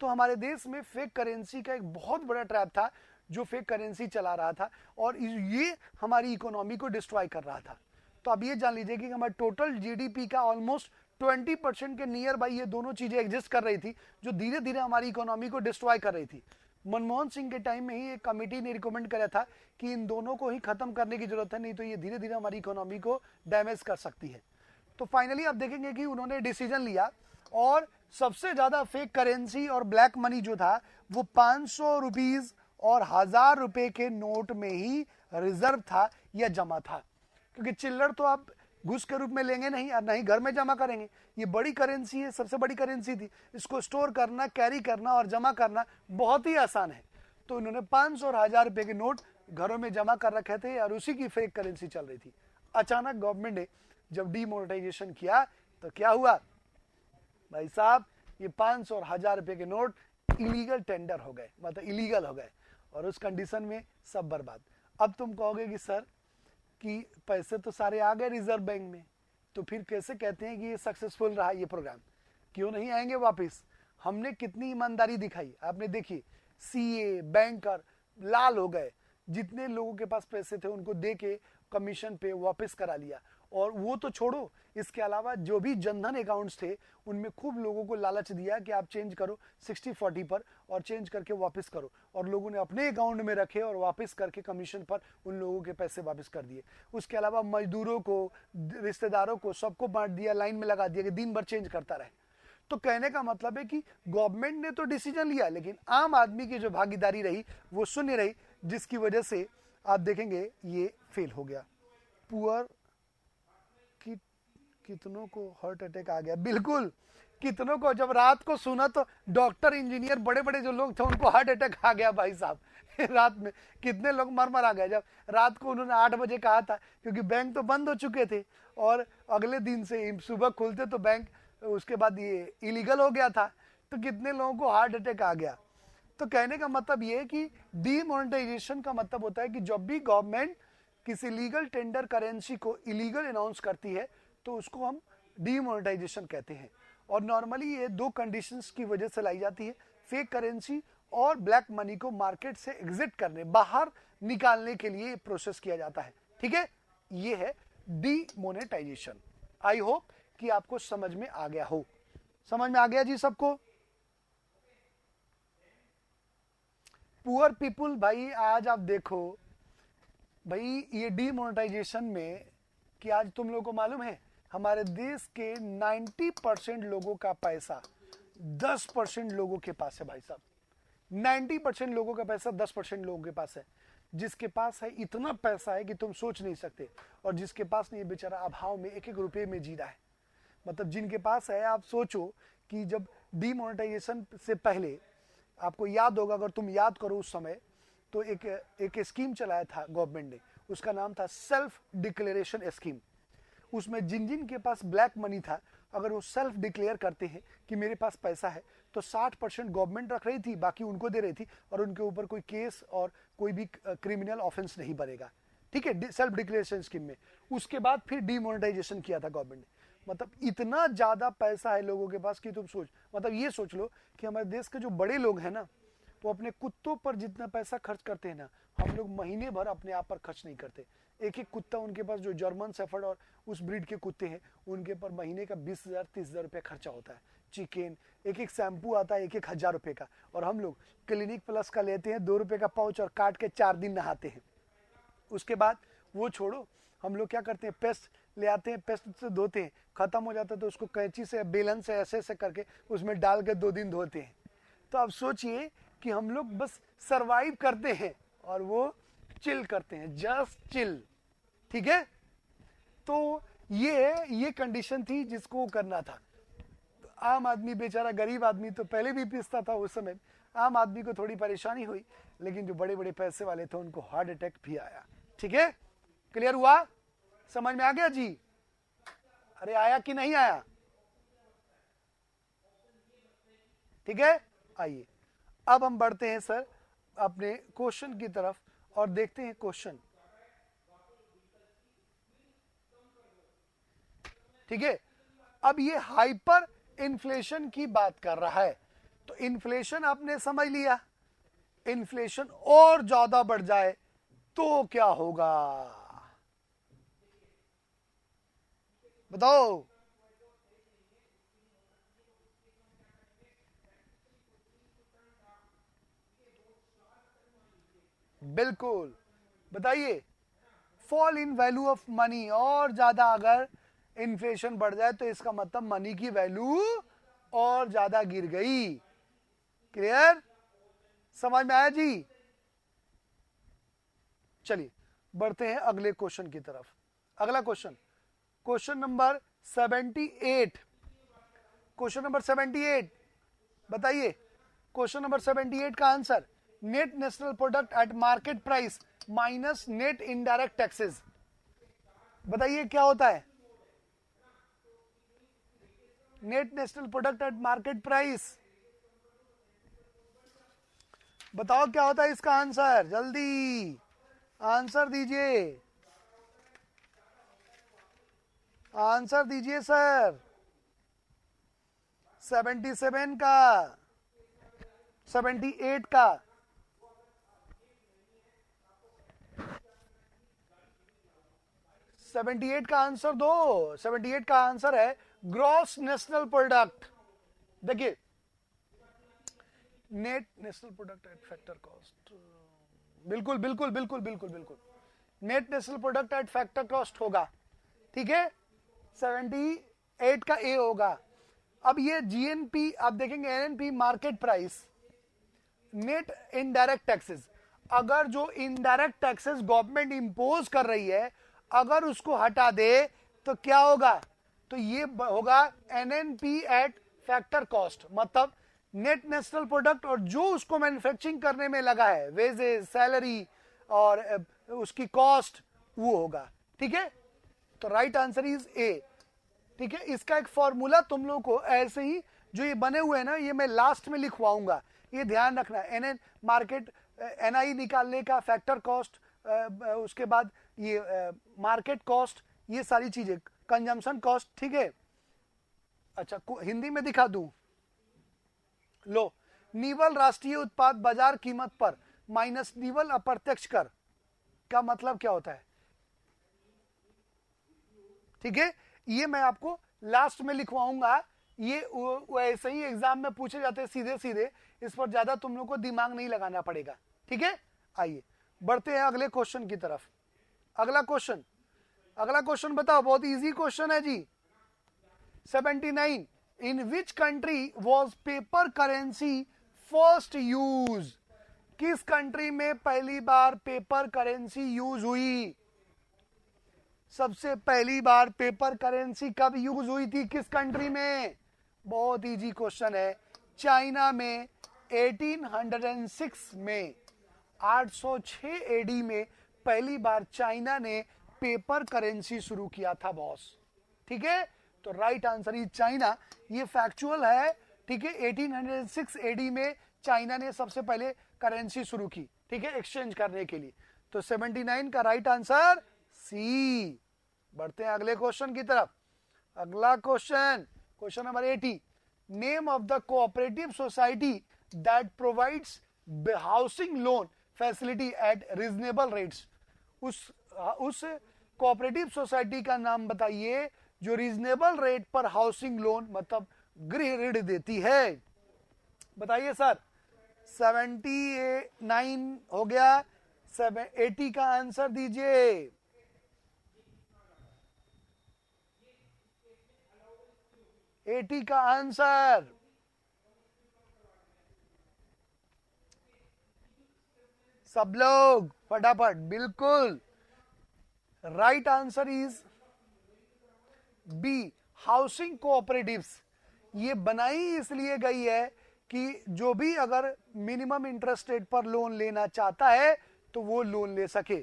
Speaker 1: तो हमारे देश में फेक करेंसी का एक बहुत बड़ा ट्रैप था जो फेक करेंसी चला रहा था, और ये हमारी इकोनॉमी को डिस्ट्रॉय कर रहा था। तो अब ये जान लीजिए कि हमारे टोटल जीडीपी का ऑलमोस्ट 20% के नियर बाई ये दोनों चीजें एग्जिस्ट कर रही थी, जो धीरे धीरे हमारी इकोनॉमी को डिस्ट्रॉय कर रही थी। मनमोहन सिंह के टाइम में ही एक कमेटी ने रिकमेंड करा था कि इन दोनों को ही खत्म करने की जरूरत है, नहीं तो ये धीरे धीरे हमारी इकोनॉमी को डैमेज कर सकती है। तो फाइनली आप देखेंगे कि उन्होंने डिसीजन लिया, और सबसे ज्यादा फेक करेंसी और ब्लैक मनी जो था वो 500 रुपीज और 1000 रुपए के नोट में ही रिजर्व था या जमा था, क्योंकि चिल्लर तो आप घुस के रूप में लेंगे नहीं और नहीं घर में जमा करेंगे। ये बड़ी करेंसी है, सबसे बड़ी करेंसी थी, इसको स्टोर करना, कैरी करना और जमा करना बहुत ही आसान है। तो उन्होंने 500 और 1000 रुपए के नोट घरों में जमा कर रखे थे और उसी की फेक करेंसी चल रही थी। अचानक गवर्नमेंट ने जब डीमोनेटाइजेशन किया तो क्या हुआ भाई साहब, ये 500 और 1000 रुपए के नोट इलीगल टेंडर हो गए, मतलब इलीगल हो गए, और उस कंडीशन में सब बर्बाद। अब तुम कहोगे कि सर कि पैसे तो सारे आ गए रिजर्व बैंक में, तो फिर कैसे कहते हैं कि ये सक्सेसफुल रहा ये प्रोग्राम, क्यों नहीं आएंगे वापस? हमने कितनी ईमानदारी दिखाई, आपने देखी, सीए, बैंकर लाल हो गए, जितने लोगों के पास पैसे थे उनको दे के कमीशन पे वापस करा लिया, और वो तो छोड़ो, इसके अलावा जो भी जनधन अकाउंट्स थे उनमें खूब लोगों को लालच दिया कि आप चेंज करो 60-40 पर और चेंज करके वापस करो, और लोगों ने अपने अकाउंट में रखे और वापस करके कमीशन पर उन लोगों के पैसे वापस कर दिए। उसके अलावा मजदूरों को, रिश्तेदारों को, सबको बांट दिया, लाइन में लगा दिया कि दिन भर चेंज करता रहे। तो कहने का मतलब है कि गवर्नमेंट ने तो डिसीजन लिया लेकिन आम आदमी की जो भागीदारी रही वो शून्य रही, जिसकी वजह से आप देखेंगे ये फेल हो गया। पुअर कितनों को हार्ट अटैक आ गया, बिल्कुल कितनों को, जब रात को सुना तो डॉक्टर, इंजीनियर, बड़े बड़े जो लोग थे उनको हार्ट अटैक आ गया भाई साहब। रात में कितने लोग मर आ गए जब रात को उन्होंने 8 बजे कहा था, क्योंकि बैंक तो बंद हो चुके थे और अगले दिन से सुबह खुलते तो बैंक, उसके बाद ये इलीगल हो गया था, तो कितने लोगों को हार्ट अटैक आ गया। तो कहने का मतलब ये है कि डीमोनेटाइजेशन का मतलब होता है कि जब भी गवर्नमेंट किसी लीगल टेंडर करेंसी को इलीगल अनाउंस करती है तो उसको हम डीमोनेटाइजेशन कहते हैं। और नॉर्मली ये 2 कंडीशंस की वजह से लाई जाती है, फेक करेंसी और ब्लैक मनी को मार्केट से एग्जिट करने, बाहर निकालने के लिए प्रोसेस किया जाता है। ठीक है, ये है डीमोनेटाइजेशन। आई होप कि आपको समझ में आ गया हो। समझ में आ गया जी सबको? पुअर पीपुल, भाई आज आप देखो भाई ये डीमोनेटाइजेशन में कि आज तुम लोगों को मालूम है हमारे देश के 90% लोगों का पैसा 10% लोगों के पास है भाई साहब। 90% लोगों का पैसा 10% लोगों के पास है। जिसके पास है इतना पैसा है कि तुम सोच नहीं सकते, और जिसके पास नहीं, बेचारा अभाव में 1-1 रुपये में जी रहा है। मतलब जिनके पास है, आप सोचो कि जब डीमोनेटाइजेशन से पहले आपको याद होगा, अगर तुम याद करो उस समय, तो एक स्कीम चलाया था गवर्नमेंट ने, उसका नाम था सेल्फ डिक्लेरेशन स्कीम। उसमें जिन जिन के पास ब्लैक मनी था, अगर वो सेल्फ डिक्लेयर करते हैं कि मेरे पास पैसा है, तो 60% गवर्नमेंट रख रही थी, बाकी उनको दे रही थी, और उनके ऊपर कोई केस और कोई भी क्रिमिनल ऑफेंस नहीं बनेगा। ठीक है, सेल्फ डिक्लेरेशन स्कीम में। उसके बाद फिर डीमोनेटाइजेशन किया था गवर्नमेंट ने। मतलब इतना ज्यादा पैसा है लोगों के पास कि तुम सोच, मतलब ये सोच लो कि हमारे देश के जो बड़े लोग हैं ना, वो अपने कुत्तों पर जितना पैसा खर्च करते हैं ना, हम लोग महीने भर अपने आप पर खर्च नहीं करते। एक एक कुत्ता उनके पास, जो जर्मन शेफर्ड और उस ब्रीड के कुत्ते हैं, उनके पर महीने का 20,000-30,000 रुपये खर्चा होता है। चिकन, एक एक शैम्पू आता है 1-1 हज़ार रुपये का, और हम लोग क्लिनिक प्लस का लेते हैं 2 रुपये का पाउच और काट के 4 दिन नहाते हैं। उसके बाद वो छोड़ो, हम लोग क्या करते हैं, पेस्ट ले आते हैं, पेस्ट से धोते हैं, खत्म हो जाता है तो उसको कैंची से, बेलन से ऐसे ऐसे करके उसमें डाल के 2 दिन धोते हैं। तो अब सोचिए कि हम लोग बस सरवाइव करते हैं और वो चिल करते हैं, जस्ट चिल। ठीक है, तो ये कंडीशन थी जिसको करना था। तो आम आदमी, बेचारा गरीब आदमी तो पहले भी पीसता था, उस समय आम आदमी को थोड़ी परेशानी हुई, लेकिन जो बड़े बड़े पैसे वाले थे उनको हार्ट अटैक भी आया। ठीक है, क्लियर हुआ? समझ में आ गया जी? अरे आया कि नहीं आया? ठीक है, आइए अब हम बढ़ते हैं सर अपने क्वेश्चन की तरफ और देखते हैं क्वेश्चन। ठीक है, अब ये हाइपर इन्फ्लेशन की बात कर रहा है, तो इन्फ्लेशन आपने समझ लिया, इन्फ्लेशन और ज्यादा बढ़ जाए तो क्या होगा, बताओ? बिल्कुल, बताइए। Fall in value of money, और ज्यादा अगर इन्फ्लेशन बढ़ जाए तो इसका मतलब मनी की वैल्यू और ज्यादा गिर गई। क्लियर? समझ में आया जी? चलिए बढ़ते हैं अगले क्वेश्चन की तरफ। अगला question, question number 78। Question number 78, बताइए। क्वेश्चन नंबर 78 का answer, net national product at market price minus net indirect taxes. बताइए क्या होता है net national product at market price? बताओ क्या होता है इसका आंसर, जल्दी आंसर दीजिए, आंसर दीजिए सर। 77 का, 78 का, 78 का आंसर दो। 78 का आंसर है ग्रॉस नेशनल प्रोडक्ट। देखिए net national product at factor cost, बिल्कुल बिल्कुल बिल्कुल बिल्कुल बिल्कुल net national product at factor cost होगा, ठीक है। 78 का ए होगा। अब ये जीएनपी आप देखेंगे, NNP market price, net indirect taxes. अगर जो इनडायरेक्ट टैक्सेस गवर्नमेंट इंपोज कर रही है, अगर उसको हटा दे तो क्या होगा, तो ये होगा एनएनपी एट फैक्टर कॉस्ट, मतलब नेट नेशनल प्रोडक्ट, और जो उसको मैन्युफैक्चरिंग करने में लगा है, वेजेस, सैलरी और उसकी कॉस्ट, वो होगा, ठीक है। तो राइट आंसर इज ए, ठीक है। इसका एक फॉर्मूला तुम लोगों को ऐसे ही जो ये बने हुए हैं ना, ये मैं लास्ट में लिखवाऊंगा, ये ध्यान रखना। एनएन मार्केट एनआई निकालने का, फैक्टर कॉस्ट, उसके बाद ये मार्केट कॉस्ट, ये सारी चीजें, कंजम्पशन कॉस्ट, ठीक है। अच्छा हिंदी में दिखा दूं, लो, निवल राष्ट्रीय उत्पाद बाजार कीमत पर माइनस निवल अप्रत्यक्ष कर का मतलब क्या होता है, ठीक है। ये मैं आपको लास्ट में लिखवाऊंगा, ये वैसे ही एग्जाम में पूछे जाते हैं सीधे सीधे, इस पर ज्यादा तुम लोग को दिमाग नहीं लगाना पड़ेगा, ठीक है। आइए बढ़ते हैं अगले क्वेश्चन की तरफ। अगला क्वेश्चन बताओ, बहुत इजी क्वेश्चन है जी। 79, in which country was paper currency first use, किस कंट्री में पहली बार पेपर करेंसी यूज हुई, सबसे पहली बार पेपर करेंसी कब यूज हुई थी, किस कंट्री में, बहुत इजी क्वेश्चन है। चाइना में 1806 में, 806 एडी में पहली बार चाइना ने पेपर करेंसी शुरू किया था बॉस, ठीक है। तो राइट आंसर इज चाइना, ये फैक्चुअल है, ठीक है। 1806 एडी में चाइना ने सबसे पहले करेंसी शुरू की, ठीक है, एक्सचेंज करने के लिए। तो 79 का राइट आंसर सी। बढ़ते हैं अगले क्वेश्चन की तरफ। अगला question number 80, name of the cooperative society that provides housing loan facility eight reasonable rates, उस कोऑपरेटिव सोसाइटी का नाम बताइए जो रीजनेबल रेट पर हाउसिंग लोन मतलब गृह ऋण देती है, बताइए सर। 79 हो गया, 80 का आंसर दीजिए। एटी का आंसर, सब लोग फटाफट, बिल्कुल right answer is B, housing cooperatives. ये बनाई इसलिए गई है कि जो भी अगर मिनिमम इंटरेस्ट रेट पर लोन लेना चाहता है तो वो लोन ले सके।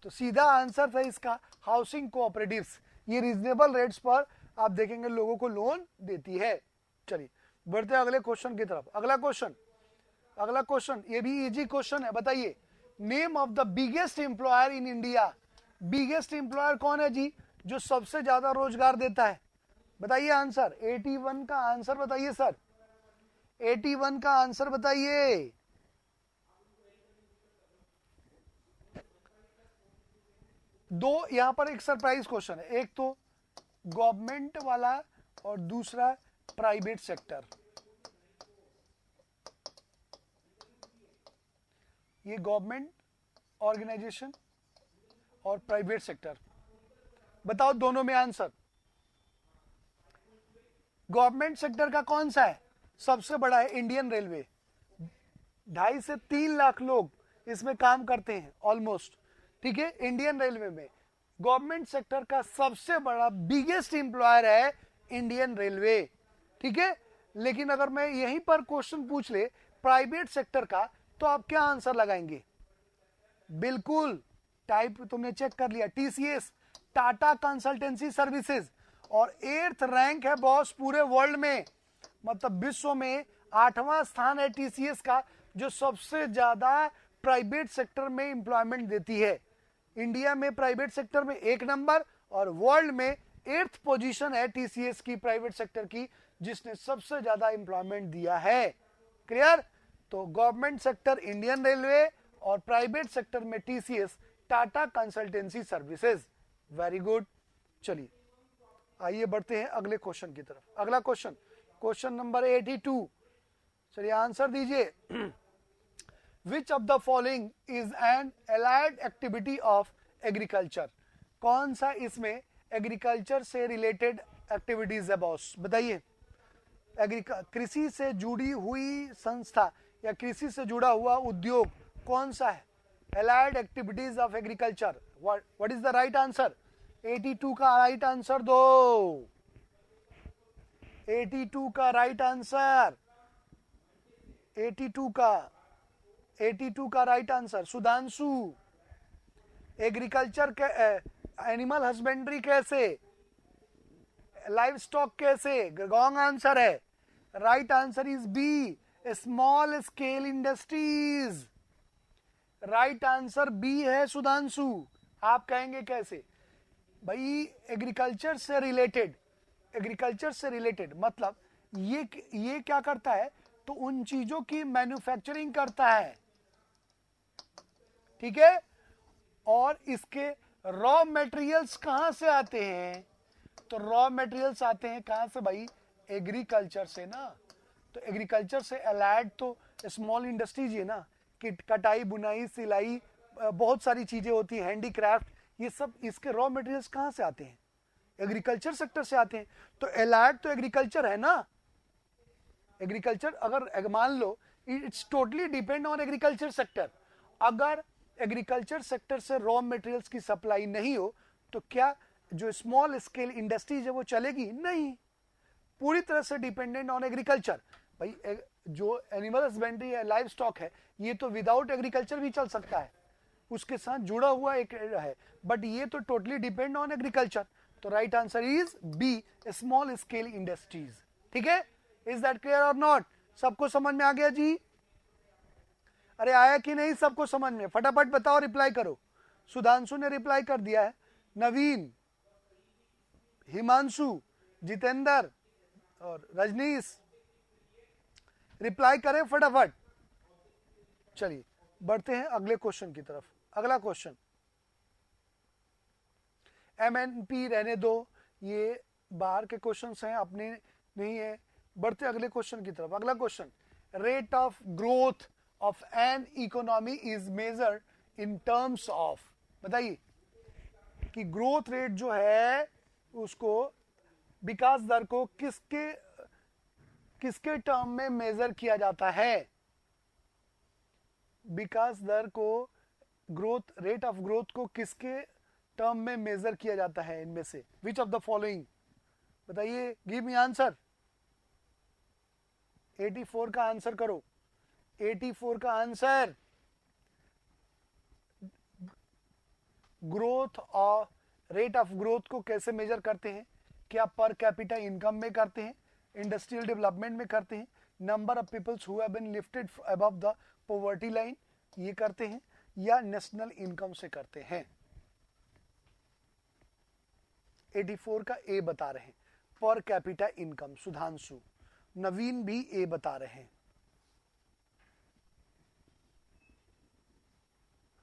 Speaker 1: तो सीधा आंसर था इसका हाउसिंग कोऑपरेटिव्स, ये रीजनेबल रेट्स पर आप देखेंगे लोगों को लोन देती है। चलिए बढ़ते हैं अगले क्वेश्चन की तरफ। अगला क्वेश्चन ये भी इजी क्वेश्चन है, बताइए name of the biggest employer in India. Biggest employer कौन है जी, जो सबसे ज्यादा रोजगार देता है, बताइए आंसर। 81 का आंसर बताइए सर, 81 का आंसर बताइए। दो यहां पर एक सरप्राइज क्वेश्चन है, एक तो गवर्नमेंट वाला और दूसरा प्राइवेट सेक्टर। ये गवर्नमेंट ऑर्गेनाइजेशन और प्राइवेट सेक्टर, बताओ दोनों में आंसर। गवर्नमेंट सेक्टर का कौन सा है, सबसे बड़ा है इंडियन रेलवे, 2.5 से 3 लाख लोग इसमें काम करते हैं ऑलमोस्ट, ठीक है। इंडियन रेलवे में गवर्नमेंट सेक्टर का सबसे बड़ा बिगेस्ट एम्प्लॉयर है इंडियन रेलवे, ठीक है। लेकिन अगर मैं यहीं पर क्वेश्चन पूछ ले प्राइवेट सेक्टर का, तो आप क्या आंसर लगाएंगे, बिल्कुल टाइप तुमने चेक कर लिया, टीसीएस, टाटा कंसल्टेंसी सर्विसेज, और 8th रैंक है बॉस पूरे वर्ल्ड में, मतलब विश्व में 8वां स्थान है टीसीएस का, जो सबसे ज्यादा प्राइवेट सेक्टर में एम्प्लॉयमेंट देती है। इंडिया में प्राइवेट सेक्टर में 1 नंबर और वर्ल्ड में 8th पोजीशन है टीसीएस की प्राइवेट सेक्टर की, जिसने सबसे ज्यादा एम्प्लॉयमेंट दिया है। क्लियर। तो गवर्नमेंट सेक्टर इंडियन रेलवे और प्राइवेट सेक्टर में TCS, Tata consultancy services. Very good. चलिए आइए बढ़ते हैं अगले क्वेश्चन की तरफ। अगला क्वेश्चन, क्वेश्चन नंबर 82। चलिए आंसर दीजिए। Which of the following is an allied activity of agriculture? कौन सा इसमें एग्रीकल्चर से रिलेटेड एक्टिविटीज है बॉस, बताइए। कृषि से जुड़ी हुई संस्था या कृषि से जुड़ा हुआ उद्योग कौन सा है? Allied activities of agriculture, what is the right answer? 82 का राइट आंसर दो। 82 का राइट आंसर, 82 का राइट आंसर सुधांशु। एग्रीकल्चर के एनिमल हस्बेंड्री कैसे, लाइव स्टॉक कैसे? रॉन्ग आंसर है। Right answer is B, small scale industries. Right answer B है सुधांशु। आप कहेंगे कैसे भाई? एग्रीकल्चर से रिलेटेड मतलब ये क्या करता है? तो उन चीजों की मैन्युफैक्चरिंग करता है, ठीक है। और इसके रॉ मटेरियल्स कहां से आते हैं? तो रॉ मटेरियल्स आते हैं कहां से भाई? एग्रीकल्चर से ना। तो एग्रीकल्चर से अलाइड तो स्मॉल इंडस्ट्रीज है ना, कि कटाई, बुनाई, सिलाई, बहुत सारी चीजें होती हैं, हैंडीक्राफ्ट, ये सब इसके रॉ मटेरियल्स कहां से आते हैं? एग्रीकल्चर सेक्टर से आते हैं। तो अलाइड तो एग्रीकल्चर है ना। एग्रीकल्चर अगर मान लो it's totally depend on agriculture sector. अगर एग्रीकल्चर सेक्टर से रॉ मटेरियल्स की सप्लाई नहीं हो तो क्या जो स्मॉल स्केल इंडस्ट्रीज है वो चलेगी? नहीं, पूरी तरह से डिपेंडेंट ऑन एग्रीकल्चर। भाई जो एनिमल हस्बेंड्री है, लाइव स्टॉक है, ये तो विदाउट एग्रीकल्चर भी चल सकता है, उसके साथ जुड़ा हुआ एक है, बट ये तो टोटली डिपेंड ऑन एग्रीकल्चर। तो right answer is B, small scale industries. ठीक है, इज दैट क्लियर और नॉट? सबको समझ में आ गया जी? अरे आया कि नहीं सबको समझ में? फटाफट बताओ, रिप्लाई करो। सुधांशु ने रिप्लाई कर दिया है, नवीन, हिमांशु, जितेंद्र और रजनीश रिप्लाई करें फटाफट। चलिए बढ़ते हैं अगले क्वेश्चन की तरफ। अगला क्वेश्चन, MNP रहने दो, ये बाहर के क्वेश्चंस हैं, अपने नहीं है। बढ़ते अगले क्वेश्चन की तरफ। अगला question, rate of growth of an economy is measured in terms of. बताइए कि ग्रोथ रेट जो है उसको, विकास दर को किसके टर्म में मेजर किया जाता है? विकास दर को, ग्रोथ रेट ऑफ ग्रोथ को किसके टर्म में मेजर किया जाता है इनमें से? Which of the following? बताइए, गिव मी आंसर। 84 का आंसर करो। 84 का आंसर, ग्रोथ और रेट ऑफ ग्रोथ को कैसे मेजर करते हैं? क्या पर कैपिटा इनकम में करते हैं, इंडस्ट्रियल डेवलपमेंट में करते हैं, number of peoples who have been lifted above the poverty line, ये करते हैं, या नेशनल इनकम से करते हैं? 84 का ए बता रहे हैं, पर कैपिटा इनकम। सुधांशु, नवीन भी ए बता रहे हैं।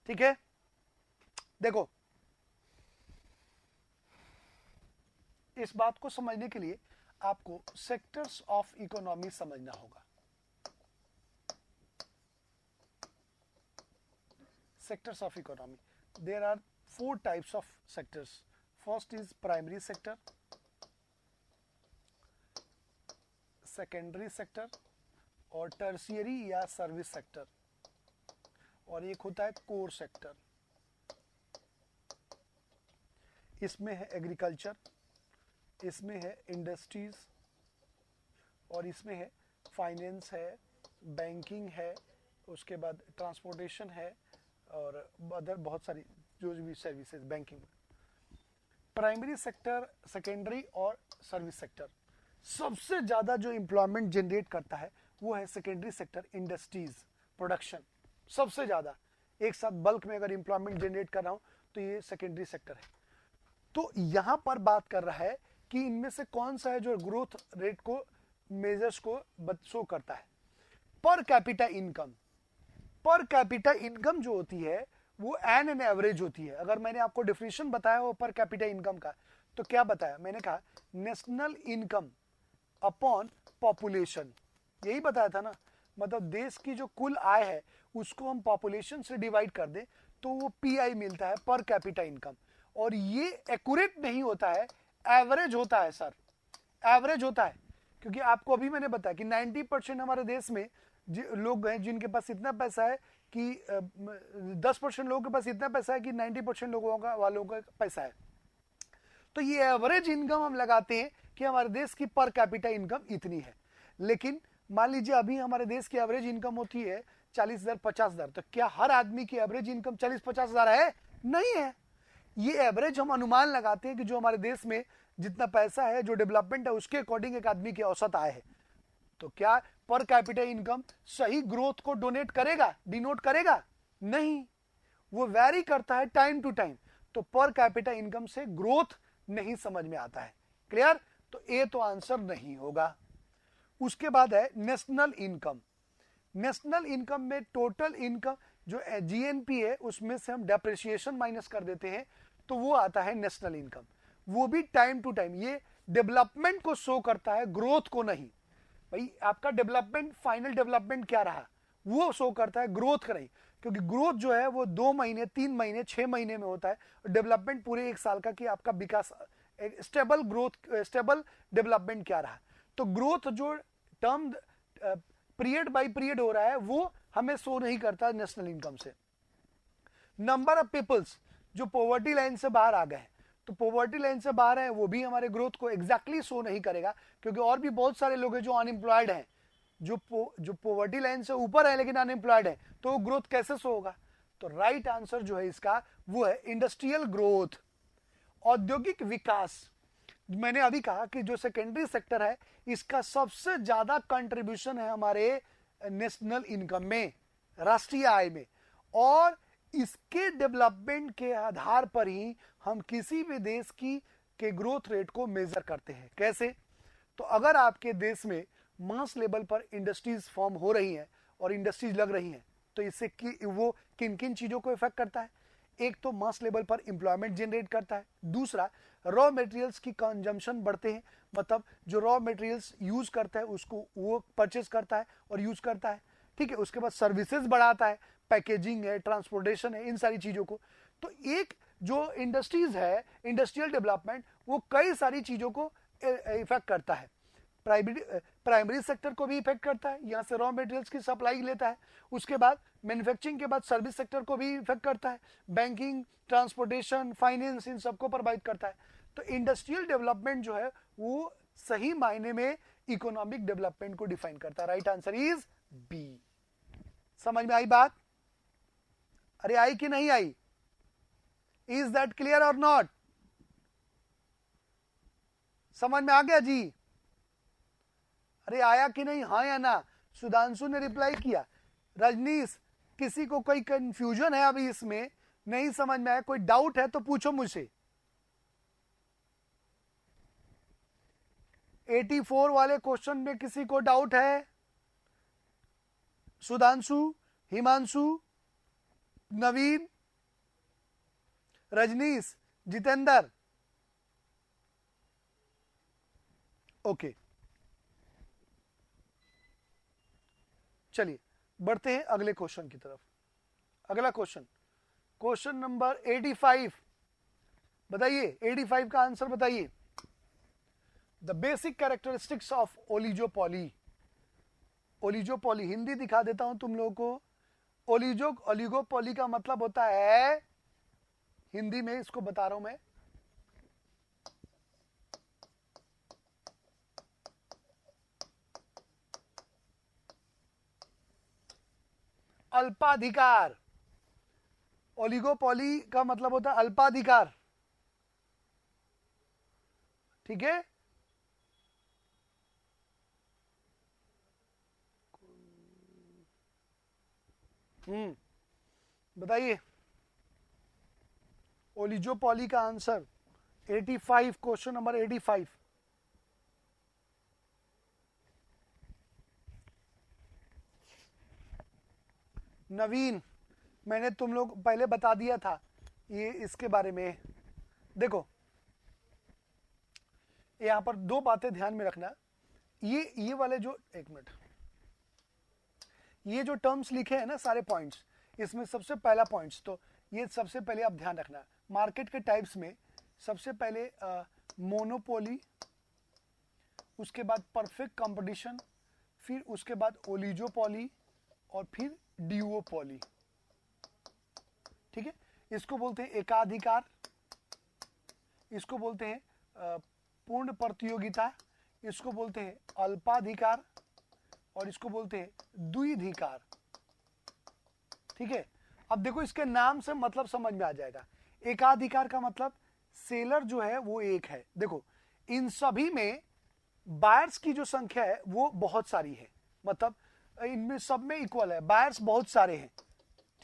Speaker 1: ठीक है, देखो इस बात को समझने के लिए आपको सेक्टर्स ऑफ इकोनॉमी समझना होगा। Sectors of economy, there are 4 types of sectors. First is primary sector, secondary sector और टर्शियरी या सर्विस सेक्टर, और एक होता है कोर सेक्टर। इसमें है एग्रीकल्चर, इसमें है इंडस्ट्रीज, और इसमें है फाइनेंस है, बैंकिंग है, उसके बाद ट्रांसपोर्टेशन है, और अदर बहुत सारी जो भी services banking. Primary sector, secondary और सर्विस सेक्टर, सबसे ज्यादा जो एम्प्लॉयमेंट जनरेट करता है वो है सेकेंडरी सेक्टर, इंडस्ट्रीज, प्रोडक्शन। सबसे ज्यादा एक साथ बल्क में अगर एम्प्लॉयमेंट जनरेट कर रहा हूं तो ये सेकेंडरी सेक्टर है। तो यहां पर बात कर रहा है कि इनमें से कौन सा है जो ग्रोथ रेट को, मेजर्स को शो करता है? Per capita income. Per capita income जो होती है वो एन एवरेज होती है। अगर मैंने आपको डिफिनेशन बताया हो पर कैपिटा इनकम का, तो क्या बताया मैंने? कहा नेशनल इनकम अपॉन पॉपुलेशन, यही बताया था ना। मतलब देश की जो कुल आय है उसको हम पॉपुलेशन से डिवाइड कर दें तो वो पीआई मिलता है, पर कैपिटा इनकम। और ये एक्यूरेट नहीं होता है, एवरेज होता है सर, एवरेज होता है। क्योंकि आपको अभी मैंने बताया कि 90% हमारे देश में लोग हैं जिनके पास इतना पैसा है कि 10% लोगों के पास इतना पैसा है कि 90% लोगों का वालों का पैसा है। तो ये एवरेज इनकम हम लगाते हैं कि हमारे देश की पर कैपिटा इनकम इतनी है। लेकिन मान लीजिए अभी हमारे देश की एवरेज इनकम होती है 40,000 50,000, तो क्या हर आदमी की एवरेज इनकम 40-50,000 है? नहीं है। ये एवरेज हम अनुमान लगाते हैं कि जो हमारे देश में जितना पैसा है, जो डेवलपमेंट है, उसके अकॉर्डिंग एक आदमी की औसत आय है। तो क्या पर कैपिटा इनकम सही ग्रोथ को डोनेट करेगा, डिनोट करेगा? नहीं, वो वैरी करता है टाइम टू टाइम। तो पर कैपिटा इनकम से ग्रोथ नहीं समझ में आता है। क्लियर? तो ए तो आंसर नहीं होगा। उसके बाद है नेशनल इनकम। नेशनल इनकम में टोटल इनकम जो जीएनपी है उसमें से हम डेप्रिसिएशन माइनस कर देते हैं, तो वो आता है नेशनल इनकम। वो भी टाइम टू टाइम, ये डेवलपमेंट को शो करता है, ग्रोथ को नहीं। भाई आपका डेवलपमेंट, फाइनल डेवलपमेंट क्या रहा, वो शो करता है, ग्रोथ का नहीं। क्योंकि ग्रोथ जो है वो 2 महीने 3 महीने 6 महीने में होता है, डेवलपमेंट पूरे 1 साल का कि आपका विकास, स्टेबल ग्रोथ, स्टेबल डेवलपमेंट क्या रहा। तो ग्रोथ जो टर्म पीरियड बाय पीरियड हो रहा है वो हमें शो नहीं करता नेशनल इनकम से। नंबर ऑफ पीपल्स जो पॉवर्टी लाइन से बाहर आ गए, तो पॉवर्टी लाइन से बाहर है वो भी हमारे ग्रोथ को एग्जैक्टली शो नहीं करेगा, क्योंकि और भी बहुत सारे लोग हैं जो अनएम्प्लॉयड हैं, जो पॉवर्टी लाइन से ऊपर है लेकिन अनएम्प्लॉयड है, तो ग्रोथ कैसे शो होगा? तो राइट आंसर जो है इसका वो है इंडस्ट्रियल ग्रोथ, औद्योगिक विकास। मैंने अभी कहा कि जो सेकेंडरी सेक्टर है इसका सबसे ज्यादा कंट्रीब्यूशन है हमारे नेशनल इनकम में, राष्ट्रीय आय में। और इसके डेवलपमेंट के आधार पर ही हम किसी भी देश की के ग्रोथ रेट को मेजर करते हैं। कैसे? तो अगर आपके देश में मास लेवल पर इंडस्ट्रीज फॉर्म हो रही हैं और इंडस्ट्रीज लग रही हैं, तो इससे वो किन किन चीजों को इफेक्ट करता है? एक तो मास लेवल पर एम्प्लॉयमेंट जनरेट करता है, दूसरा रॉ मटेरियल्स की कंजम्पशन बढ़ते हैं, मतलब जो रॉ मटेरियल्स यूज करता है उसको वो परचेज करता है और यूज करता है। ठीक है, उसके बाद सर्विसेज बढ़ाता है, पैकेजिंग है, ट्रांसपोर्टेशन है, इन सारी चीजों को। तो एक जो इंडस्ट्रीज है, इंडस्ट्रियल डेवलपमेंट, वो कई सारी चीजों को इफेक्ट करता है। प्राइमरी सेक्टर को भी इफेक्ट करता है, यहां से रॉ मटेरियल्स की सप्लाई लेता है। उसके बाद मैन्युफैक्चरिंग के बाद सर्विस सेक्टर को भी इफेक्ट करता है, बैंकिंग, ट्रांसपोर्टेशन, फाइनेंस, इन सबको प्रभावित करता है। तो इंडस्ट्रियल डेवलपमेंट जो है वो सही मायने में इकोनॉमिक डेवलपमेंट को डिफाइन करता है। Right answer is B. समझ में आई बात? अरे आई कि नहीं आई? इज दैट क्लियर और नॉट? समझ में आ गया जी? अरे आया कि नहीं, हाँ या ना? सुधांशु ने रिप्लाई किया। रजनीश, किसी को कोई कंफ्यूजन है अभी इसमें, नहीं समझ में आया, कोई डाउट है तो पूछो मुझसे। 84 वाले क्वेश्चन में किसी को डाउट है? सुधांशु, हिमांशु, नवीन, रजनीश, जितेंद्र? ओके, चलिए बढ़ते हैं अगले क्वेश्चन की तरफ। अगला क्वेश्चन, क्वेश्चन नंबर 85। बताइए 85 का आंसर बताइए। The basic characteristics of oligopoly. Oligopoly Hindi दिखा देता हूं तुम लोगों को। ओलिगोपॉली का मतलब होता है, हिंदी में इसको बता रहा हूं मैं, अल्पाधिकार। ओलिगोपॉली का मतलब होता है अल्पाधिकार। ठीक है? बताइए ओलिगोपॉली का आंसर 85, क्वेश्चन नंबर 85। नवीन, मैंने तुम लोग पहले बता दिया था ये इसके बारे में। देखो यहां पर दो बातें ध्यान में रखना। ये वाले जो, एक मिनट, ये जो टर्म्स लिखे हैं ना सारे पॉइंट्स, इसमें सबसे पहला पॉइंट्स तो ये सबसे पहले आप ध्यान रखना, मार्केट के टाइप्स में सबसे पहले मोनोपोली, उसके बाद परफेक्ट कंपटीशन, फिर उसके बाद ओलिगोपोली और फिर ड्यूओपोली। ठीक है, इसको बोलते हैं एकाधिकार, इसको बोलते हैं पूर्ण प्रतियोगिता, इसको बोलते हैं अल्पाधिकार और इसको बोलते हैं द्विधिकार। ठीक है, अब देखो इसके नाम से मतलब समझ में आ जाएगा। एकाधिकार का मतलब सेलर जो है वो एक है। देखो इन सभी में बायर्स की जो संख्या है वो बहुत सारी है, मतलब इनमें सब में इक्वल है, बायर्स बहुत सारे हैं।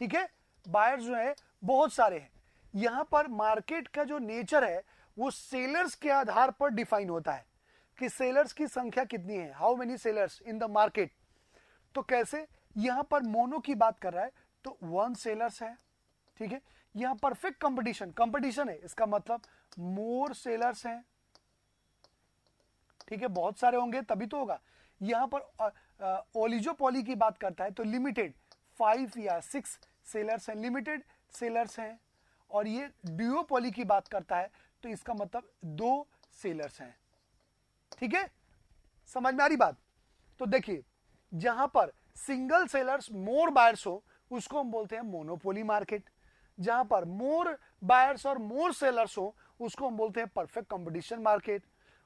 Speaker 1: ठीक है, बायर्स जो है बहुत सारे हैं। यहां पर मार्केट का जो नेचर है वो सेलर्स के आधार पर डिफाइन होता है कि सेलर्स की संख्या कितनी है, how many sellers in the market. तो कैसे, यहां पर मोनो की बात कर रहा है तो 1 सेलर्स है। ठीक है, यहां परफेक्ट कंपटीशन, कंपटीशन है इसका मतलब मोर सेलर्स हैं। ठीक है, बहुत सारे होंगे तभी तो होगा। यहां पर ओलिगोपोली की बात करता है तो लिमिटेड 5 या 6 सेलर्स हैं, लिमिटेड सेलर्स हैं। और ये ड्यूओपोली की बात करता है तो इसका मतलब 2 सेलर्स हैं। ठीक है, समझ में आ रही बात। तो देखिए जहां पर सिंगल सेलर्स मोर बायर्स हो उसको हम बोलते हैं मोनोपोली मार्केट, जहां पर मोर बायर्स और मोर सेलर्स हो उसको हम बोलते हैं परफेक्ट कंपटीशन मार्केट।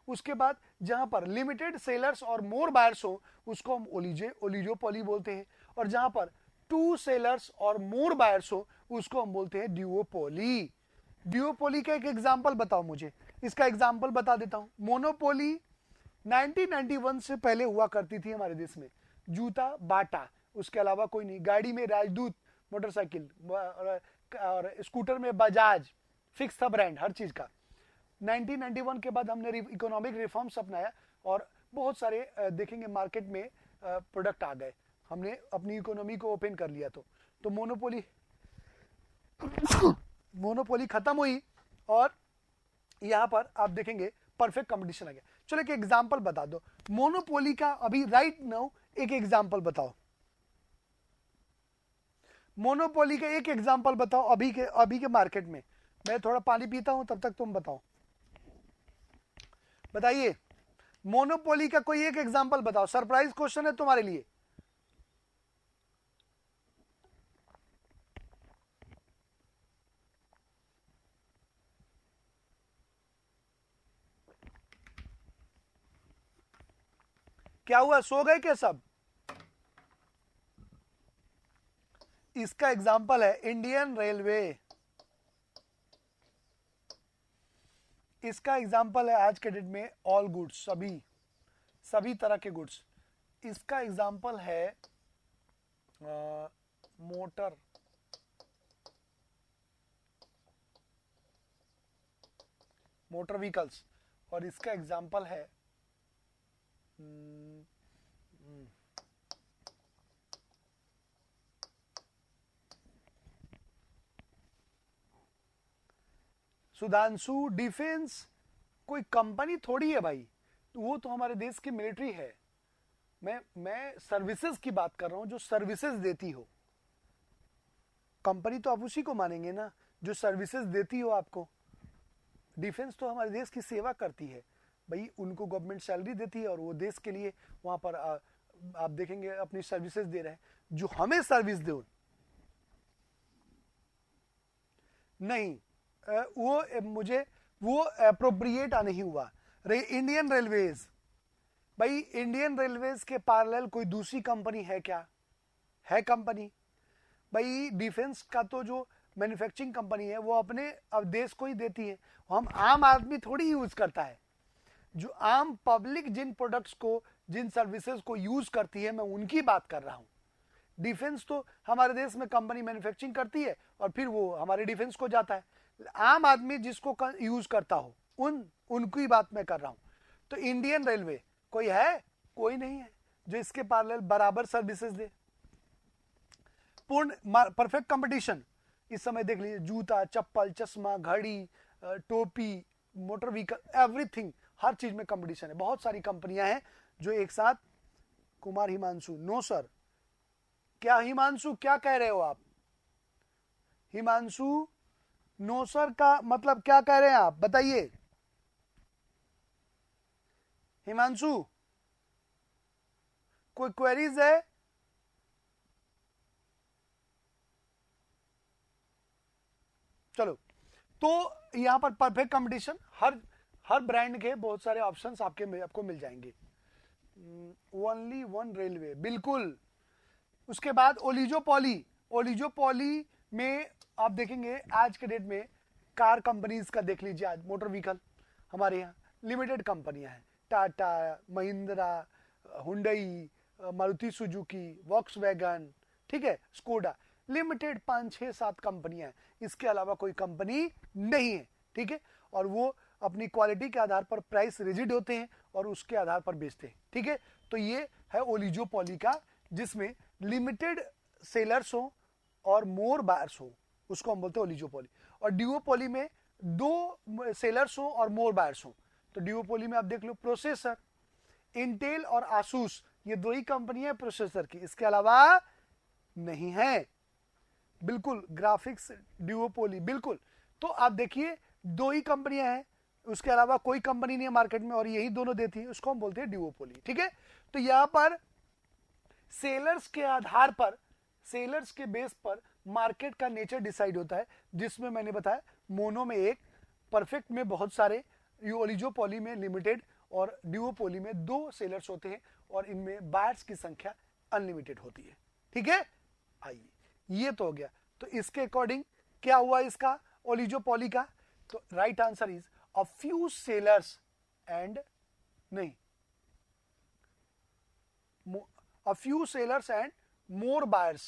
Speaker 1: उसके बाद जहां पर लिमिटेड सेलर्स और मोर बायर्स हो उसको हम ओलिगोपोली बोलते हैं, और जहां पर 2 सेलर्स और मोर बायर्स हो उसको हम बोलते हैं ड्यूओपोली। ड्यूओपोली का एक एग्जांपल बताओ मुझे, इसका एग्जांपल बता देता हूं। मोनोपोली 1991 से पहले हुआ करती थी हमारे देश में, जूता बाटा, उसके अलावा कोई नहीं। गाड़ी में राजदूत मोटरसाइकिल और स्कूटर में बजाज, फिक्स था ब्रांड हर चीज का। 1991 के बाद हमने इकोनॉमिक रिफॉर्म्स अपनाया और बहुत सारे देखेंगे मार्केट में प्रोडक्ट आ गए, हमने अपनी इकोनॉमी को ओपन कर लिया। तो मोनोपोली मोनोपोली खत्म हुई और यहां पर आप देखेंगे परफेक्ट कंपटीशन आ गया। चलो एक एग्जांपल बता दो मोनोपोली का, अभी राइट नाउ एक एग्जांपल बताओ, मोनोपोली का एक एग्जांपल बताओ अभी के मार्केट में। मैं थोड़ा पानी पीता हूं तब तक तुम बताओ, बताइए मोनोपोली का कोई एक एग्जांपल बताओ, सरप्राइज क्वेश्चन है तुम्हारे लिए। क्या हुआ, सो गए क्या सब? इसका एग्जांपल है इंडियन रेलवे, इसका एग्जांपल है आज के डेट में ऑल गुड्स, सभी तरह के गुड्स। इसका एग्जांपल है मोटर व्हीकल्स, और इसका एग्जांपल है सुधांशु, डिफेंस कोई कंपनी थोड़ी है भाई, वो तो हमारे देश की मिलिट्री है। मैं सर्विसेज की बात कर रहा हूं, जो सर्विसेज देती हो। कंपनी तो आप उसी को मानेंगे ना जो सर्विसेज देती हो आपको। डिफेंस तो हमारे देश की सेवा करती है भाई, उनको गवर्नमेंट सैलरी देती है और वो देश के लिए वहां पर आप देखेंगे अपनी सर्विसेज दे रहे हैं। जो हमें सर्विस दे नहीं, मुझे वो अप्रोप्रिएट नहीं हुआ। इंडियन रेलवेज, भाई इंडियन रेलवेज के पैरेलल कोई दूसरी कंपनी है क्या? है कंपनी भाई। डिफेंस का तो जो मैन्युफैक्चरिंग कंपनी है वो अपने अब देश को ही देती है, हम आम आदमी थोड़ी यूज करता है। जो आम पब्लिक जिन प्रोडक्ट्स को, जिन सर्विसेज को यूज करती है, मैं उनकी बात कर रहा हूं। डिफेंस तो हमारे देश में कंपनी मैन्युफैक्चरिंग करती है और फिर वो हमारे डिफेंस को जाता है। आम आदमी जिसको यूज करता हो उनकी बात मैं कर रहा हूं। तो इंडियन रेलवे कोई है? कोई नहीं है जो इसके पैरेलल बराबर सर्विसेज दे। पूर्ण परफेक्ट कंपटीशन। इस समय देख लीजिए, जूता, चप्पल, चश्मा, घड़ी, टोपी, मोटर व्हीकल, एवरीथिंग, हर चीज में कंपटीशन है। बहुत सारी कंपनियां हैं जो एक साथ। Kumar Himanshu, no sir. क्या हिमांशु, क्या कह रहे हो आप? हिमांशु, नो सर का मतलब क्या कह रहे हैं आप, बताइए। हिमांशु, कोई क्वेरीज है? चलो, तो यहां पर परफेक्ट कंपटीशन, हर ब्रांड के बहुत सारे ऑप्शंस आपको मिल जाएंगे। ओनली वन रेलवे, बिल्कुल। उसके बाद ओलिजोपॉली। ओलिजोपॉली में आप देखेंगे आज के डेट में कार कंपनीज का देख लीजिए। आज मोटर व्हीकल हमारे यहाँ लिमिटेड कंपनियां हैं, Tata, Mahindra, Hyundai, Maruti Suzuki, Volkswagen, ठीक है, स्कोडा, लिमिटेड 5 6 7 कंपनियां हैं। इसके अलावा कोई कंपनी नहीं है, ठीक है। और वो अपनी क्वालिटी के आधार पर प्राइस रिजिड होते हैं और उसके आधार पर बेचते हैं, ठीक है। तो ये है ओलिजोपॉली का, जिसमें लिमिटेड सेलर्स हो और मोर बायर्स हो, उसको हम बोलते हैं ओलिजोपॉली। और ड्यूओपॉली में 2 सेलर्स हो और मोर बायर्स हो। तो ड्यूओपॉली में आप देख लो, प्रोसेसर, इंटेल और आसूस, ये 2 ही कंपनियां प्रोसेसर की, इसके अलावा नहीं है। बिल्कुल, ग्राफिक्स ड्यूओपॉली, बिल्कुल। तो आप देखिए 2 ही कंपनियां हैं, उसके अलावा कोई कंपनी नहीं है मार्केट में, और यही दोनों देती है, उसको हम बोलते हैं ड्यूओपॉली, ठीक है। तो यहां पर सेलर्स के आधार पर, सेलर्स के बेस पर मार्केट का नेचर डिसाइड होता है, जिसमें मैंने बताया मोनो में 1, परफेक्ट में बहुत सारे, ओलिजोपॉली में लिमिटेड और ड्यूओपॉली में 2 सेलर्स होते हैं, और इनमें बायर्स की संख्या अनलिमिटेड होती है, ठीक है। आइए, ये तो हो गया। तो इसके अकॉर्डिंग क्या हुआ इसका, ओलिजोपॉली का? तो right answer is a few sellers and, नहीं, a few sellers and more buyers.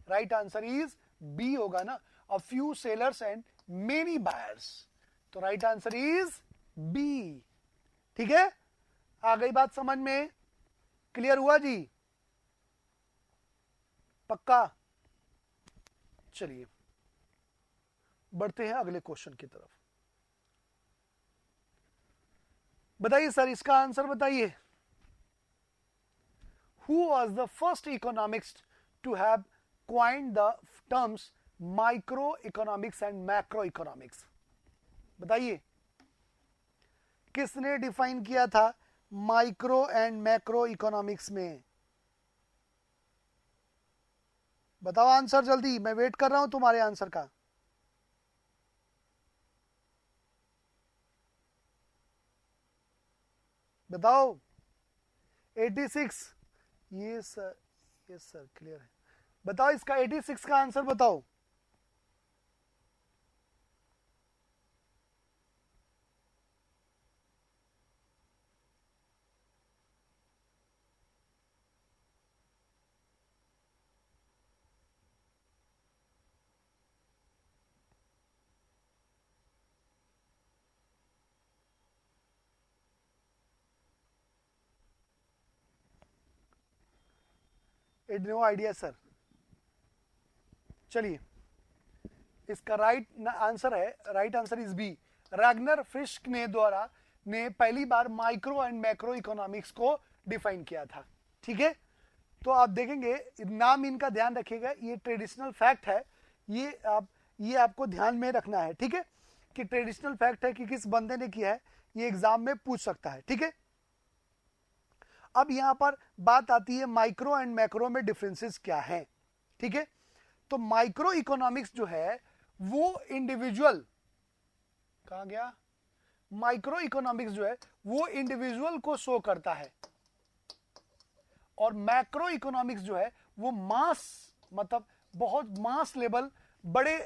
Speaker 1: Right answer is B होगा ना, a few sellers and many buyers. तो right answer is B, ठीक है। आ गई बात समझ में? क्लियर हुआ जी? पक्का? चलिए बढ़ते हैं अगले क्वेश्चन की तरफ। बताइए सर, इसका आंसर बताइए। Who was the first economist to have coined the terms microeconomics and macroeconomics? बताइए, किसने डिफाइन किया था माइक्रो एंड मैक्रो इकोनॉमिक्स में? बताओ आंसर जल्दी, मैं वेट कर रहा हूं तुम्हारे आंसर का। बताओ। 86, ये सर, ये सर क्लियर है। बताओ इसका 86 का आंसर बताओ। No idea sir. चलिए, इसका राइट आंसर है, right answer is B. Ragnar Frisch ने पहली बार माइक्रो एंड मैक्रो इकोनॉमिक्स को डिफाइन किया था, ठीक है। तो आप देखेंगे, नाम इनका ध्यान रखिएगा, ये ट्रेडिशनल फैक्ट है, ये आपको ध्यान में रखना है, ठीक है, कि ट्रेडिशनल फैक्ट है कि किस बंदे ने किया है, ये एग्जाम में पूछ सकता है, ठीक है। अब यहां पर बात आती है माइक्रो एंड मैक्रो में डिफरेंसेस क्या हैं, ठीक है। तो माइक्रो इकोनॉमिक्स जो है वो इंडिविजुअल, कहां गया, माइक्रो इकोनॉमिक्स जो है वो इंडिविजुअल को शो करता है, और मैक्रो इकोनॉमिक्स जो है वो मास, मतलब बहुत मास लेवल, बड़े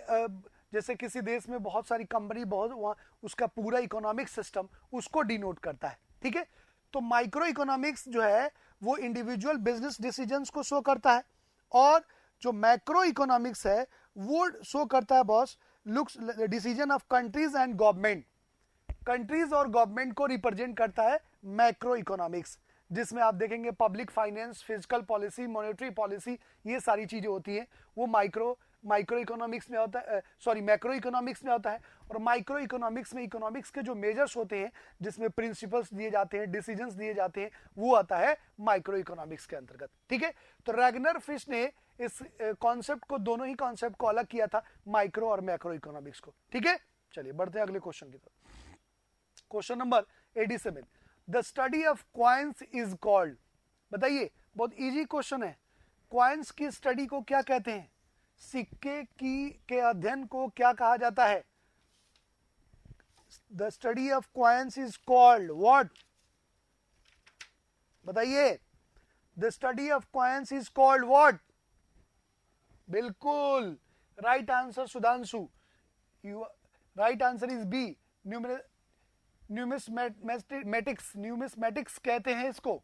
Speaker 1: जैसे किसी देश में बहुत सारी कंपनी, बहुत वहां उसका पूरा इकोनॉमिक सिस्टम, उसको डिनोट करता है, ठीक है। तो माइक्रो इकोनॉमिक्स जो है वो इंडिविजुअल बिजनेस डिसीजंस को शो करता है, और जो मैक्रो इकोनॉमिक्स है वो शो करता है boss, looks decision of countries and government, countries और गवर्नमेंट को रिप्रेजेंट करता है मैक्रो इकोनॉमिक्स। जिसमें आप देखेंगे public finance, physical policy, monetary policy, ये सारी चीजें होती हैं, वो माइक्रो इकोनॉमिक्स में होता है, सॉरी मैक्रो इकोनॉमिक्स में होता है। और माइक्रो इकोनॉमिक्स में इकोनॉमिक्स के जो मेजर्स होते हैं, जिसमें प्रिंसिपल्स दिए जाते हैं, डिसीजंस दिए जाते हैं, वो आता है माइक्रो इकोनॉमिक्स के अंतर्गत। ठीक है, तो रैगनर फिश ने इस कॉन्सेप्ट को, दोनों ही कॉन्सेप्ट को अलग किया था, माइक्रो और मैक्रो इकोनॉमिक्स को। ठीक है, चलिए बढ़ते हैं अगले क्वेश्चन की तरफ। Question number 87, the study of coins is called. बताइए, बहुत इजी क्वेश्चन है। क्वाइंस की स्टडी को क्या कहते हैं? सिक्के की के अध्ययन को क्या कहा जाता है? The study of coins is called what? बताइए, the study of coins is called what? बिल्कुल right answer Sudhanshu, right answer is B, numismatics. Numismatics कहते हैं इसको।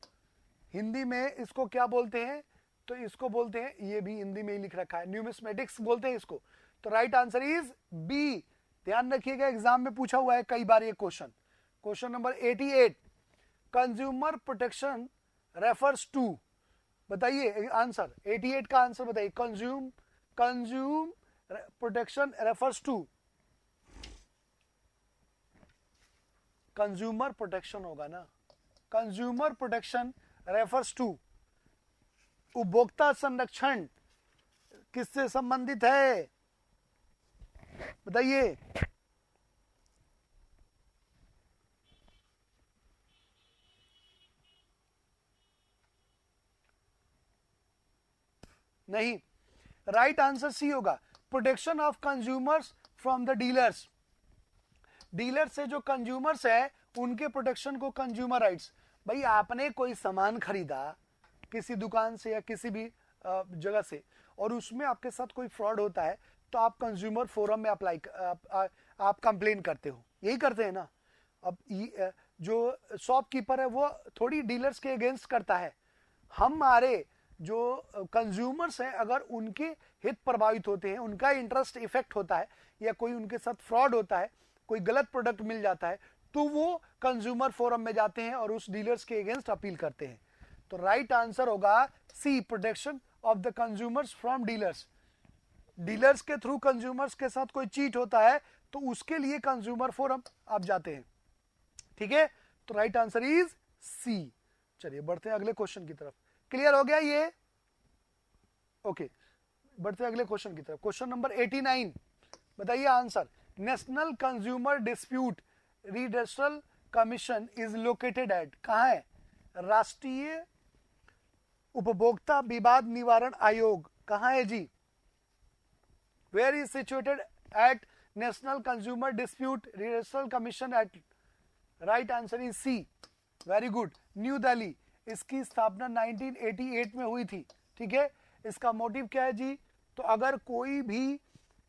Speaker 1: हिंदी में इसको क्या बोलते हैं? तो इसको बोलते हैं, ये भी हिंदी में ही लिख रखा है, न्यूमिस्मेटिक्स बोलते हैं इसको। तो राइट आंसर इज बी। ध्यान रखिएगा, एग्जाम में पूछा हुआ है कई बार ये question. Question number 88, consumer protection refers to. बताइए आंसर, 88 का आंसर बताइए। Consume protection refers to, consumer protection होगा ना। कंज्यूमर प्रोटेक्शन रेफर्स टू, उपभोक्ता संरक्षण किससे संबंधित है? बताइए। नहीं, राइट आंसर सी होगा, protection of consumers from the dealers. Dealer से जो कंज्यूमर्स है उनके प्रोटेक्शन को कंज्यूमर राइट्स। भाई आपने कोई सामान खरीदा किसी दुकान से या किसी भी जगह से, और उसमें आपके साथ कोई फ्रॉड होता है, तो आप कंज्यूमर फोरम में अप्लाई आप कंप्लेन करते हो, यही करते हैं ना। अब जो शॉपकीपर है वो थोड़ी डीलर्स के अगेंस्ट करता है। हमारे जो कंज्यूमर्स हैं, अगर उनके हित प्रभावित होते हैं, उनका इंटरेस्ट इफेक्ट होता है, या कोई उनके साथ फ्रॉड होता है, कोई गलत प्रोडक्ट मिल जाता है, तो वो कंज्यूमर फोरम में जाते हैं और उस डीलर्स के अगेंस्ट अपील करते हैं। तो राइट आंसर होगा C, protection of the consumers from dealers. Dealers के थ्रू कंज्यूमर्स के साथ कोई चीट होता है तो उसके लिए कंज्यूमर फोरम आप जाते हैं। ठीक है, तो राइट आंसर इज सी। चलिए बढ़ते हैं अगले क्वेश्चन की तरफ। क्लियर हो गया ये? ओके, बढ़ते हैं अगले क्वेश्चन की तरफ। क्वेश्चन नंबर 89, बताइए answer. National consumer dispute redressal commission is located at, कहां है? राष्ट्रीय उपभोक्ता विवाद निवारण आयोग कहां है जी? Where is situated at national consumer dispute redressal commission at? Right answer is C, very good, New Delhi. इसकी स्थापना 1988 में हुई थी। ठीक है, इसका मोटिव क्या है जी? तो अगर कोई भी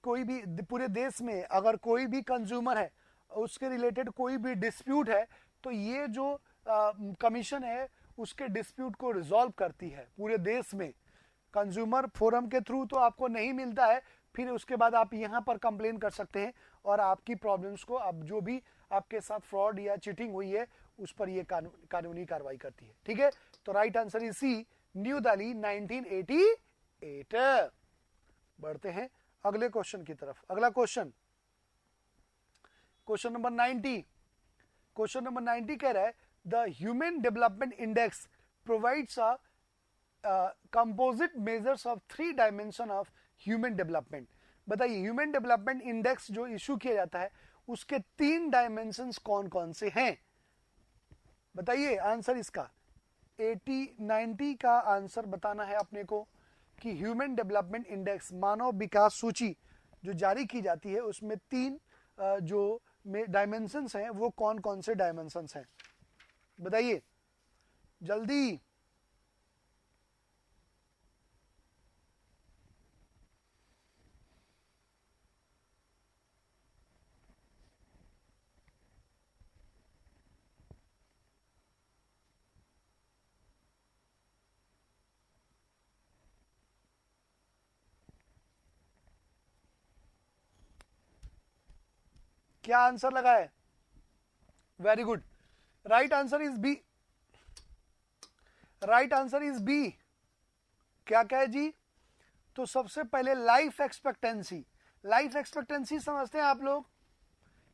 Speaker 1: पूरे देश में अगर कोई भी कंज्यूमर है, उसके रिलेटेड कोई भी डिस्प्यूट है, तो ये जो कमीशन है उसके डिस्प्यूट को रिजॉल्व करती है पूरे देश में। कंज्यूमर फोरम के थ्रू तो आपको नहीं मिलता है, फिर उसके बाद आप यहाँ पर कंप्लेन कर सकते हैं और आपकी प्रॉब्लम्स को, अब जो भी आपके साथ फ्रॉड या चीटिंग हुई है उस पर ये कानूनी कार्रवाई करती है। ठीक है, तो right answer is C, New Delhi 1988। बढ़ते हैं अगले क्वेश्चन की तरफ। अगला question, question number 90। Question number 90 कह रहा है the human development index provides a composite measures of 3 dimension of human development. बताइए, ह्यूमन डेवलपमेंट इंडेक्स जो इशू किया जाता है उसके 3 डायमेंशंस कौन कौन से हैं? बताइए आंसर इसका। 90 का आंसर बताना है अपने को कि ह्यूमन डेवलपमेंट इंडेक्स, मानव विकास सूची जो जारी की जाती है, उसमें 3 जो डायमेंशंस हैं वो कौन कौन से डायमेंशंस हैं? बताइए जल्दी। क्या आंसर लगा है? Very good, right answer is B. Right answer is B. क्या क्या है जी? तो सबसे पहले लाइफ एक्सपेक्टेंसी, लाइफ एक्सपेक्टेंसी समझते हैं आप लोग?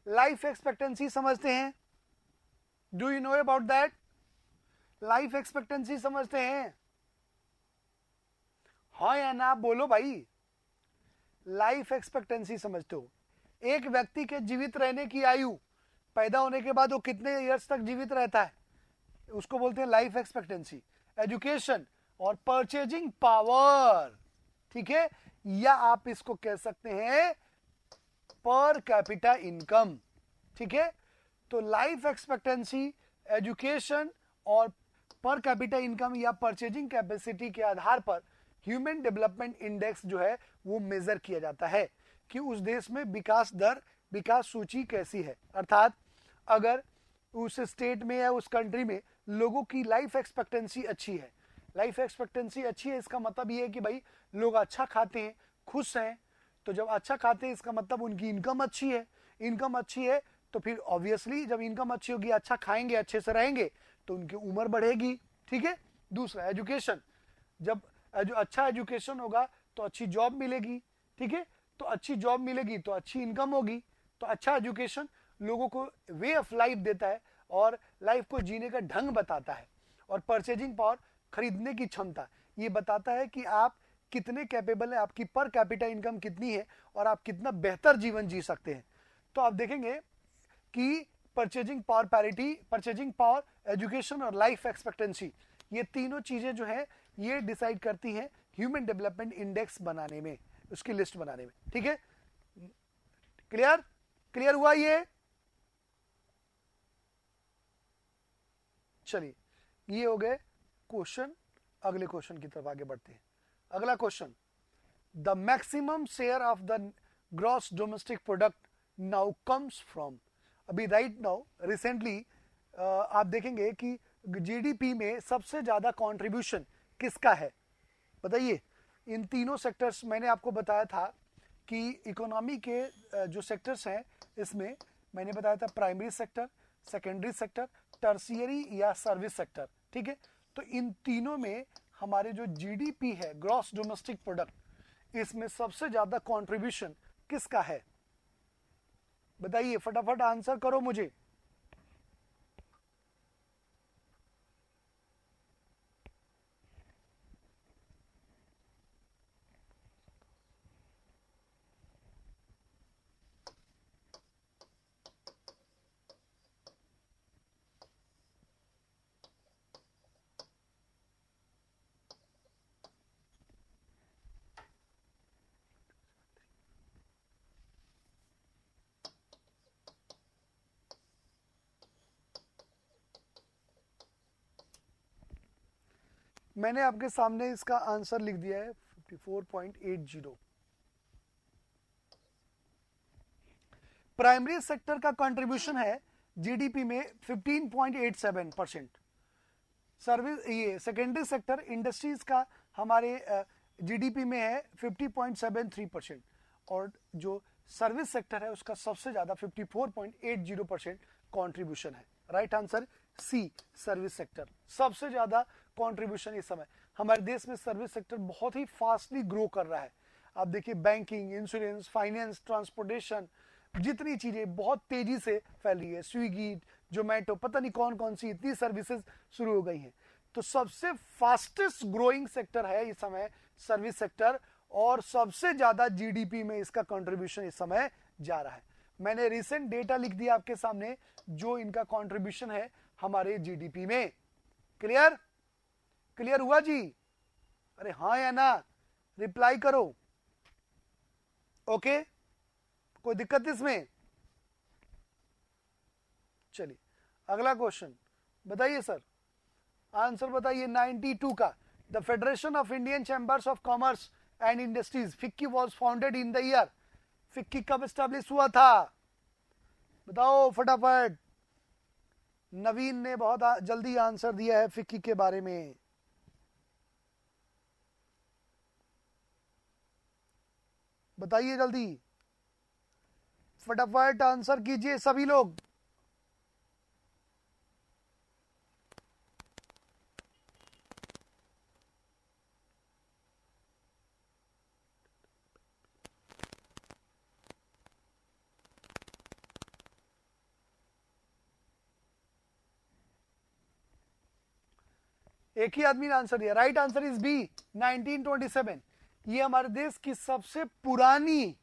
Speaker 1: लाइफ एक्सपेक्टेंसी समझते हैं? Do you know about that? Life expectancy समझते हैं? हाँ या ना बोलो भाई। लाइफ एक्सपेक्टेंसी समझते हो? एक व्यक्ति के जीवित रहने की आयु, पैदा होने के बाद वो कितने इयर्स तक जीवित रहता है, उसको बोलते हैं लाइफ एक्सपेक्टेंसी। एजुकेशन और परचेजिंग पावर, ठीक है, या आप इसको कह सकते हैं पर कैपिटा इनकम, ठीक है। तो लाइफ एक्सपेक्टेंसी, एजुकेशन और पर कैपिटा इनकम या परचेजिंग कैपेसिटी के आधार पर ह्यूमन डेवलपमेंट इंडेक्स जो है वो मेजर किया जाता है कि उस देश में विकास दर, विकास सूची कैसी है। अर्थात अगर उस स्टेट में या उस कंट्री में लोगों की लाइफ एक्सपेक्टेंसी अच्छी है, लाइफ एक्सपेक्टेंसी अच्छी है इसका मतलब ये है कि भाई लोग अच्छा खाते हैं, खुश हैं। तो जब अच्छा खाते हैं इसका मतलब उनकी इनकम अच्छी है, इनकम अच्छी है तो फिर ऑब्वियसली जब इनकम अच्छी होगी, अच्छा खाएंगे, अच्छे से रहेंगे तो उनकी उम्र बढ़ेगी, ठीक है। दूसरा एजुकेशन, जब अच्छा एजुकेशन होगा तो अच्छी जॉब मिलेगी, ठीक है। तो अच्छी जॉब मिलेगी तो अच्छी इनकम होगी। तो अच्छा एजुकेशन लोगों को वे ऑफ लाइफ देता है और लाइफ को जीने का ढंग बताता है। और परचेजिंग पावर, खरीदने की क्षमता, ये बताता है कि आप कितने कैपेबल है, आपकी पर कैपिटा इनकम कितनी है और आप कितना बेहतर जीवन जी सकते हैं। तो आप देखेंगे कि purchasing power parity, purchasing power, education और लाइफ एक्सपेक्टेंसी, ये तीनों चीजें जो है ये डिसाइड करती हैं ह्यूमन डेवलपमेंट इंडेक्स बनाने में, उसकी लिस्ट बनाने में, ठीक है। क्लियर? क्लियर हुआ ये? चलिए, ये हो गए क्वेश्चन। अगले क्वेश्चन की तरफ आगे बढ़ते हैं। अगला question, the maximum share of the gross domestic product now comes from. अभी राइट नाउ रिसेंटली आप देखेंगे कि जीडीपी में सबसे ज्यादा कंट्रीब्यूशन किसका है बताइए? इन तीनों सेक्टर्स मैंने आपको बताया था कि इकोनॉमी के जो सेक्टर्स हैं इसमें मैंने बताया था primary sector, secondary sector, tertiary या सर्विस सेक्टर, ठीक है। तो इन तीनों में हमारे जो जीडीपी है, ग्रॉस डोमेस्टिक प्रोडक्ट, इसमें सबसे ज्यादा कंट्रीब्यूशन किसका है बताइए? फटाफट आंसर करो मुझे। मैंने आपके सामने इसका आंसर लिख दिया है 54.80। प्राइमरी सेक्टर का कंट्रीब्यूशन है जीडीपी में 15.87%। सर्विस, ये सेकेंडरी सेक्टर इंडस्ट्रीज का हमारे जीडीपी में है 50.73%। और जो सर्विस सेक्टर है उसका सबसे ज्यादा 54.80% कंट्रीब्यूशन है। Right answer C, service sector सबसे ज्यादा कंट्रीब्यूशन इस समय। हमारे देश में सर्विस सेक्टर बहुत ही फास्टली ग्रो कर रहा है। आप देखिए बैंकिंग, इंश्योरेंस, फाइनेंस, ट्रांसपोर्टेशन, जितनी चीजें बहुत तेजी से फैल रही है, स्विगी, जोमेटो, पता नहीं कौन कौन सी इतनी सर्विसेज शुरू हो गई हैं। तो सबसे फास्टेस्ट ग्रोइंग सेक्टर है इस समय सर्विस सेक्टर और सबसे ज्यादा जीडीपी में इसका कंट्रीब्यूशन इस समय जा रहा है। मैंने रिसेंट डेटा लिख दिया आपके सामने जो इनका कंट्रीब्यूशन है हमारे जीडीपी में। क्लियर? क्लियर हुआ जी? अरे हाँ या ना, रिप्लाई करो। ओके, कोई दिक्कत इसमें? चलिए अगला क्वेश्चन बताइए सर, आंसर बताइए 92 का। The federation of Indian chambers of commerce and industries, FICCI was founded in the year. FICCI कब स्टैब्लिश हुआ था बताओ फटाफट। नवीन ने बहुत जल्दी आंसर दिया है फिक्की के बारे में। बताइए जल्दी, फटाफट आंसर कीजिए सभी लोग। एक ही आदमी ने आंसर दिया, राइट आंसर इज बी 1927। ये हमारे देश की सबसे पुरानी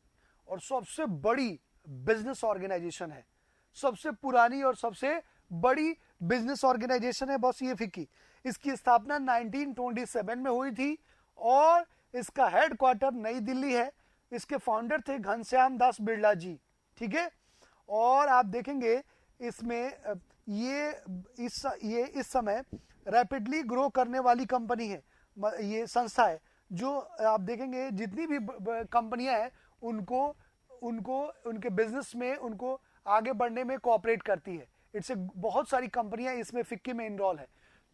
Speaker 1: और सबसे बड़ी बिजनेस ऑर्गेनाइजेशन है, सबसे पुरानी और सबसे बड़ी बिजनेस ऑर्गेनाइजेशन है बस ये फिक्की। इसकी स्थापना 1927 में हुई थी और इसका हेडक्वार्टर नई दिल्ली है। इसके फाउंडर थे घनश्याम दास बिरला जी, ठीक है। और आप देखेंगे इसमें ये इस समय रैपिडली ग्रो करने वाली कंपनी है, ये संस्था है जो आप देखेंगे जितनी भी कंपनियां हैं उनको उनके बिजनेस में उनको आगे बढ़ने में कोऑपरेट करती है। इससे बहुत सारी कंपनियां इसमें फिक्की में इनरोल है,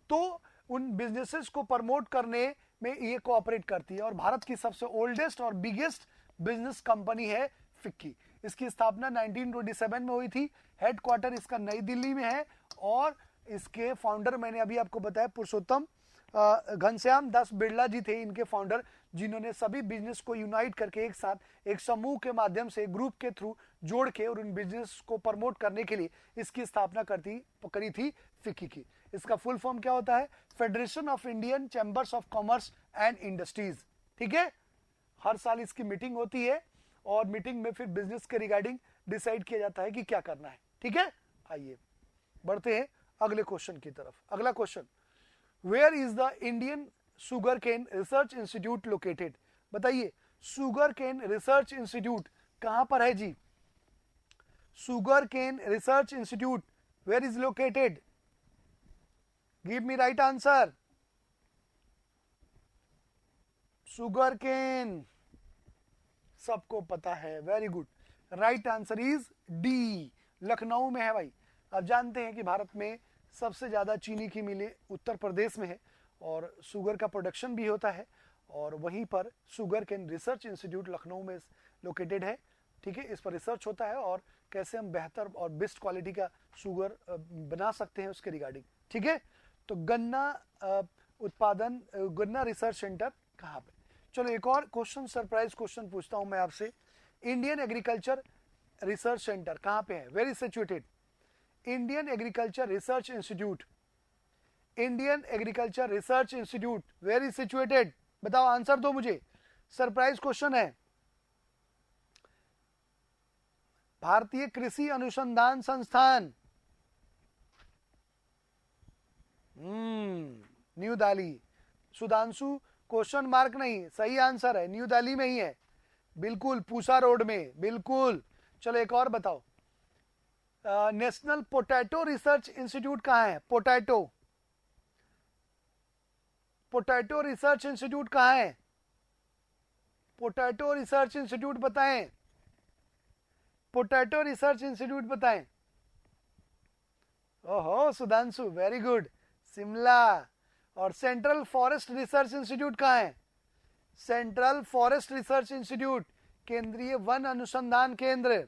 Speaker 1: तो उन बिजनेसेस को प्रमोट करने में ये कोऑपरेट करती है। और भारत की सबसे ओल्डेस्ट और बिगेस्ट बिजनेस कंपनी है फिक्की। इसकी स्थापना 1927 में हुई थी। हेडक्वार्टर इसका नई दिल्ली में है और इसके फाउंडर मैंने अभी आपको बताया पुरुषोत्तम घनश्याम दास बिरला जी थे इनके फाउंडर, जिन्होंने सभी बिजनेस को यूनाइट करके एक साथ एक समूह के माध्यम से ग्रुप के थ्रू जोड़ के और उन बिजनेस को प्रमोट करने के लिए इसकी स्थापना करी थी फिक्की की। इसका फुल फॉर्म क्या होता है? Federation of Indian chambers of commerce and industries, ठीक है। हर साल इसकी मीटिंग होती है और मीटिंग में फिर बिजनेस के रिगार्डिंग डिसाइड किया जाता है कि क्या करना है, ठीक है। आइए बढ़ते हैं अगले क्वेश्चन की तरफ। अगला question, where is the Indian sugar cane research institute located? बताइए शुगर केन रिसर्च इंस्टीट्यूट कहां पर है जी? Sugar cane research institute where is located? Give me right answer. Sugar cane सबको पता है, very good. Right answer is D, Lucknow में है भाई। आप जानते हैं कि भारत में सबसे ज्यादा चीनी की मिलें उत्तर प्रदेश में है और शुगर का प्रोडक्शन भी होता है, और वहीं पर sugar cane research institute Lucknow में लोकेटेड है, ठीक है। इस पर रिसर्च होता है और कैसे हम बेहतर और बेस्ट क्वालिटी का शुगर बना सकते हैं उसके रिगार्डिंग, ठीक है। तो गन्ना उत्पादन गन्ना रिसर्च सेंटर कहाँ पे? चलो एक और क्वेश्चन, सरप्राइज क्वेश्चन पूछता हूं मैं आपसे। इंडियन एग्रीकल्चर रिसर्च सेंटर कहाँ पे है? Where is situated? Indian agriculture research institute, Indian agriculture research institute where is situated? बताओ, आंसर दो मुझे, सरप्राइज क्वेश्चन है। भारतीय कृषि अनुसंधान संस्थान, New Delhi. Sudhanshu question mark नहीं, सही आंसर है, न्यू दिल्ली में ही है, बिल्कुल पूसा रोड में, बिल्कुल। चलो एक और बताओ, नेशनल पोटैटो रिसर्च इंस्टीट्यूट कहाँ है? पोटैटो रिसर्च इंस्टीट्यूट कहाँ है? पोटैटो रिसर्च इंस्टीट्यूट बताएं, पोटैटो रिसर्च इंस्टीट्यूट बताएं। ओहो सुधांशु, वेरी गुड, शिमला। और सेंट्रल फॉरेस्ट रिसर्च इंस्टीट्यूट कहाँ है? सेंट्रल फॉरेस्ट रिसर्च इंस्टीट्यूट, केंद्रीय वन अनुसंधान केंद्र,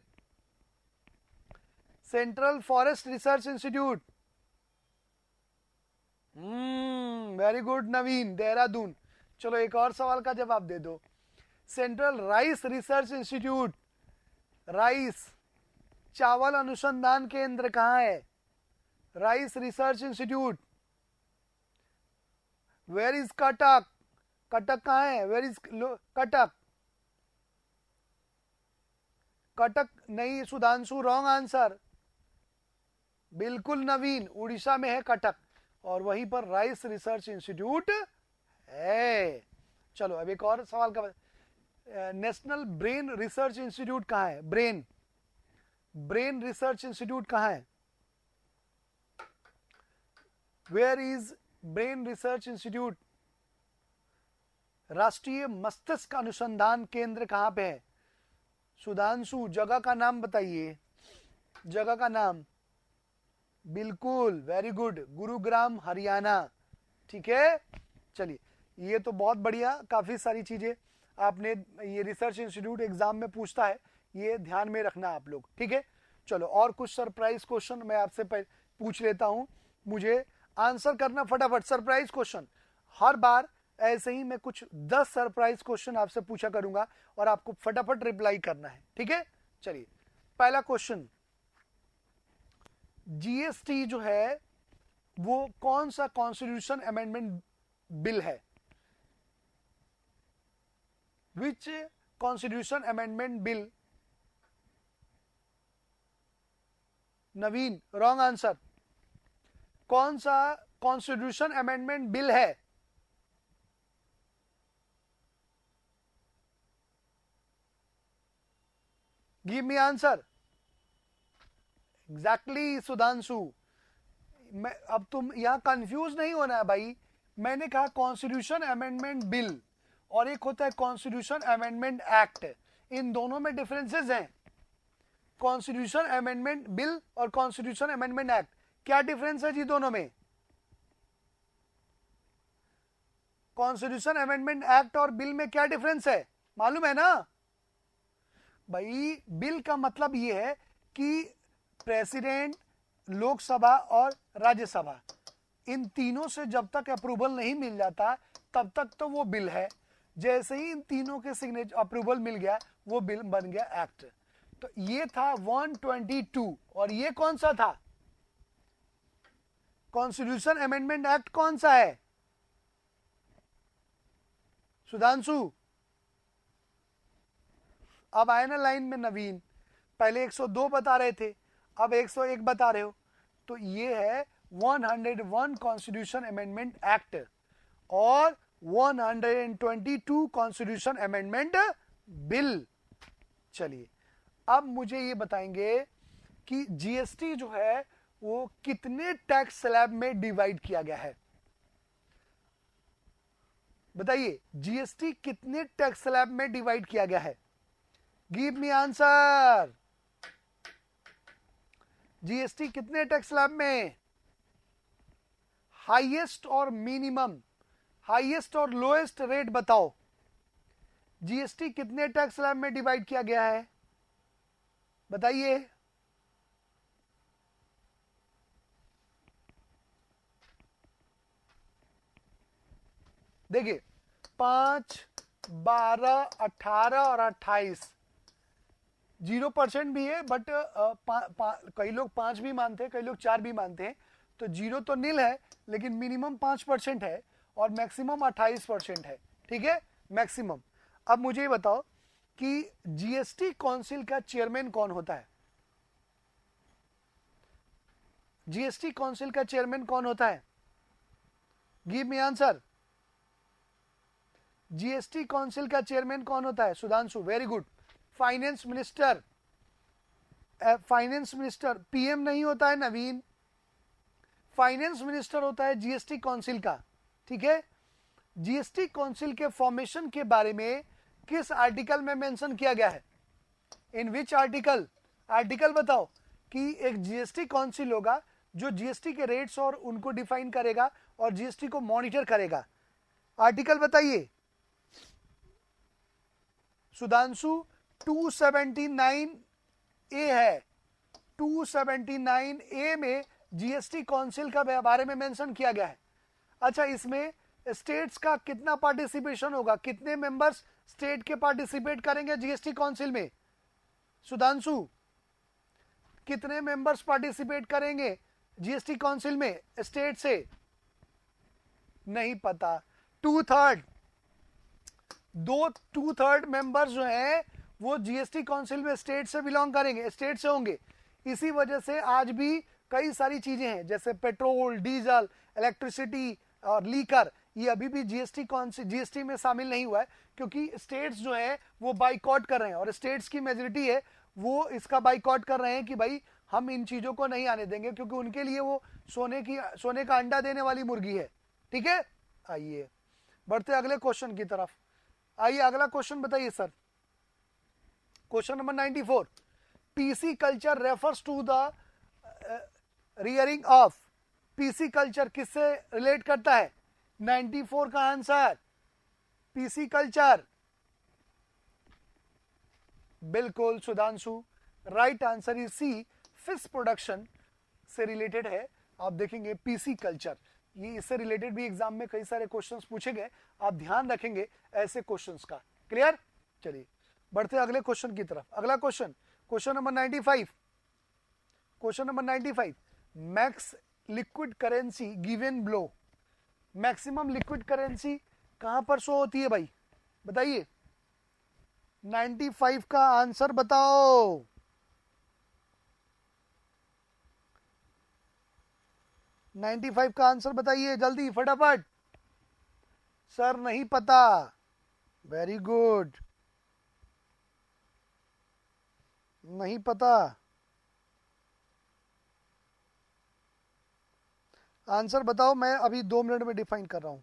Speaker 1: central forest research institute. Very good Naveen, Dehradun. चलो एक और सवाल का जवाब दे दो। Central rice research institute, rice चावल अनुसंधान केंद्र कहाँ है? Rice research institute. Where is Cuttack? Cuttack कहाँ है? Where is Cuttack? कटक नहीं सुधांशु, रॉन्ग आंसर, बिल्कुल नवीन, उड़ीसा में है कटक, और वहीं पर राइस रिसर्च इंस्टीट्यूट है। चलो अब एक और सवाल का, नेशनल ब्रेन रिसर्च इंस्टीट्यूट कहाँ है? ब्रेन रिसर्च इंस्टीट्यूट कहाँ है? Where is brain research institute? राष्ट्रीय मस्तिष्क अनुसंधान केंद्र कहाँ पे है? सुधांशु जगह का नाम बताइए, जगह का नाम। बिल्कुल, वेरी गुड, गुरुग्राम हरियाणा, ठीक है। चलिए ये तो बहुत बढ़िया, काफी सारी चीजें आपने, ये रिसर्च इंस्टीट्यूट एग्जाम में पूछता है, ये ध्यान में रखना आप लोग, ठीक है। चलो और कुछ सरप्राइज क्वेश्चन मैं आपसे पूछ लेता हूं, मुझे आंसर करना फटाफट। सरप्राइज क्वेश्चन हर बार ऐसे ही मैं कुछ 10 सरप्राइज क्वेश्चन आपसे पूछा करूंगा और आपको फटाफट रिप्लाई करना है, ठीक है। चलिए पहला क्वेश्चन, जीएसटी जो है वो कौन सा कॉन्स्टिट्यूशन अमेंडमेंट बिल है? विच कॉन्स्टिट्यूशन अमेंडमेंट बिल? नवीन, रॉन्ग आंसर। कौन सा कॉन्स्टिट्यूशन अमेंडमेंट बिल है? Give me answer. Exactly Sudhanshu. मैं अब तुम यहां कंफ्यूज नहीं होना है भाई। मैंने कहा कॉन्स्टिट्यूशन अमेंडमेंट बिल और एक होता है कॉन्स्टिट्यूशन अमेंडमेंट एक्ट। इन दोनों में डिफरेंसेस हैं। कॉन्स्टिट्यूशन अमेंडमेंट बिल और कॉन्स्टिट्यूशन अमेंडमेंट एक्ट, क्या डिफरेंस है जी दोनों में? कॉन्स्टिट्यूशन अमेंडमेंट एक्ट और बिल में क्या डिफरेंस है, मालूम है ना भाई? बिल का मतलब ये है कि प्रेसिडेंट, लोकसभा और राज्यसभा, इन तीनों से जब तक अप्रूवल नहीं मिल जाता तब तक तो वो बिल है। जैसे ही इन तीनों के सिग्नेचर अप्रूवल मिल गया वो बिल बन गया एक्ट। तो ये था 122। और ये कौन सा था? कॉन्स्टिट्यूशन अमेंडमेंट एक्ट कौन सा है सुधांशु? अब आए ना लाइन में नवीन। पहले 102 बता रहे थे, अब 101 बता रहे हो। तो ये है 101 कॉन्स्टिट्यूशन अमेंडमेंट एक्ट और 122 कॉन्स्टिट्यूशन अमेंडमेंट बिल। चलिए अब मुझे ये बताएंगे कि जीएसटी जो है वो कितने टैक्स स्लैब में डिवाइड किया गया है? बताइए, जीएसटी कितने टैक्स स्लैब में डिवाइड किया गया है? Give me answer. जीएसटी कितने टैक्स स्लैब में? हाईएस्ट और मिनिमम, हाईएस्ट और लोएस्ट रेट बताओ। जीएसटी कितने टैक्स स्लैब में डिवाइड किया गया है बताइए? देखिए 5, 12, 18 और 28 0% भी है, बट कई लोग 5 भी मानते हैं, कई लोग 4 भी मानते हैं। तो 0 तो नील है, लेकिन मिनिमम 5% है और मैक्सिमम 28% है। ठीक है, मैक्सिमम। अब मुझे ये बताओ कि जीएसटी काउंसिल का चेयरमैन कौन होता है? जीएसटी काउंसिल का चेयरमैन कौन होता है? Give me answer. GST council का चेयरमैन कौन होता है Sudhanshu? Very good, finance minister. Finance minister, PM नहीं होता है नवीन, फाइनेंस मिनिस्टर होता है जीएसटी काउंसिल का। ठीक है, जीएसटी काउंसिल के फॉर्मेशन के बारे में किस आर्टिकल में मेंशन किया गया है? इन विच आर्टिकल? आर्टिकल बताओ कि एक जीएसटी काउंसिल होगा जो जीएसटी के रेट्स और उनको डिफाइन करेगा और जीएसटी को मॉनिटर करेगा। आर्टिकल बताइए सुधांशु। 279 ए है, 279 ए में जीएसटी काउंसिल का बारे में मेंशन किया गया है। अच्छा, इसमें स्टेट्स का कितना पार्टिसिपेशन होगा? कितने मेंबर्स स्टेट के पार्टिसिपेट करेंगे जीएसटी काउंसिल में सुधांशु? कितने मेंबर्स पार्टिसिपेट करेंगे जीएसटी काउंसिल में स्टेट से? नहीं पता। 2/3, 2/3 मेंबर्स जो हैं वो जीएसटी काउंसिल में स्टेट से बिलोंग करेंगे, स्टेट से होंगे। इसी वजह से आज भी कई सारी चीजें हैं जैसे पेट्रोल, डीजल, इलेक्ट्रिसिटी और लीकर, ये अभी भी जीएसटी में शामिल नहीं हुआ है, क्योंकि स्टेट्स जो है वो बाइकआउट कर रहे हैं और स्टेट्स की मेजोरिटी है वो इसका बाइकआउट कर रहे हैं कि भाई हम इन चीजों को नहीं आने देंगे, क्योंकि उनके लिए वो सोने का अंडा देने वाली मुर्गी है। ठीक है, आइए बढ़ते अगले क्वेश्चन की तरफ। आइए अगला क्वेश्चन बताइए सर। Question number 94, pisciculture refers to the rearing of. Pisciculture किससे रिलेट करता है? 94 का आंसर पीसी कल्चर। बिल्कुल Sudhanshu, right answer is C, fish production से रिलेटेड है। आप देखेंगे पीसी कल्चर, ये इससे रिलेटेड भी एग्जाम में कई सारे क्वेश्चंस पूछे गए, आप ध्यान रखेंगे ऐसे क्वेश्चंस का। क्लियर? चलिए बढ़ते अगले क्वेश्चन की तरफ। अगला question, question number 95। Question number 95, max liquid currency given below. Maximum liquid currency कहां पर शो होती है भाई, बताइए। 95 का आंसर बताओ। 95 का आंसर बताइए जल्दी फटाफट। सर नहीं पता। वेरी गुड, नहीं पता। आंसर बताओ, मैं अभी 2 मिनट में डिफाइन कर रहा हूं।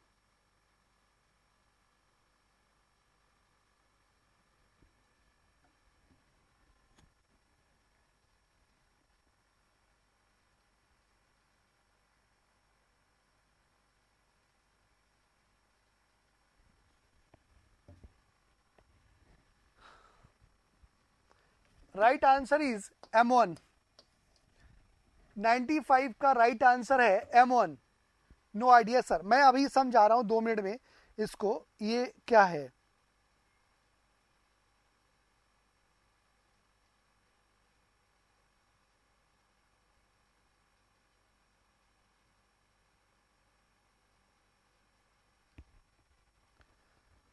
Speaker 1: Right answer is M1। 95 का राइट आंसर है M1। नो आइडिया सर, मैं अभी समझा रहा हूं 2 मिनट में इसको, ये क्या है।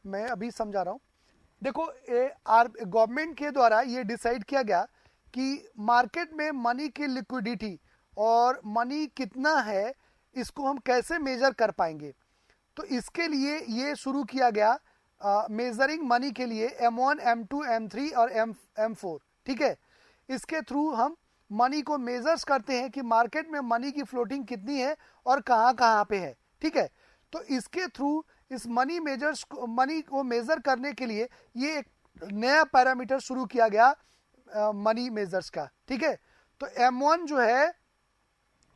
Speaker 1: मैं अभी समझा रहा हूं। देखो, गवर्नमेंट के द्वारा ये डिसाइड किया गया कि मार्केट में मनी की लिक्विडिटी और मनी कितना है, इसको हम कैसे मेजर कर पाएंगे। तो इसके लिए ये शुरू किया गया मेजरिंग मनी के लिए M1, M2, M3 और M4। ठीक है, इसके थ्रू हम मनी को मेजर्स करते हैं कि मार्केट में मनी की फ्लोटिंग कितनी है और कहाँ कहाँ पे है। ठीक है, तो इसके थ्रू इस मनी को मेजर करने के लिए ये एक नया पैरामीटर शुरू किया गया मनी मेजर्स का। ठीक है, तो M1 जो है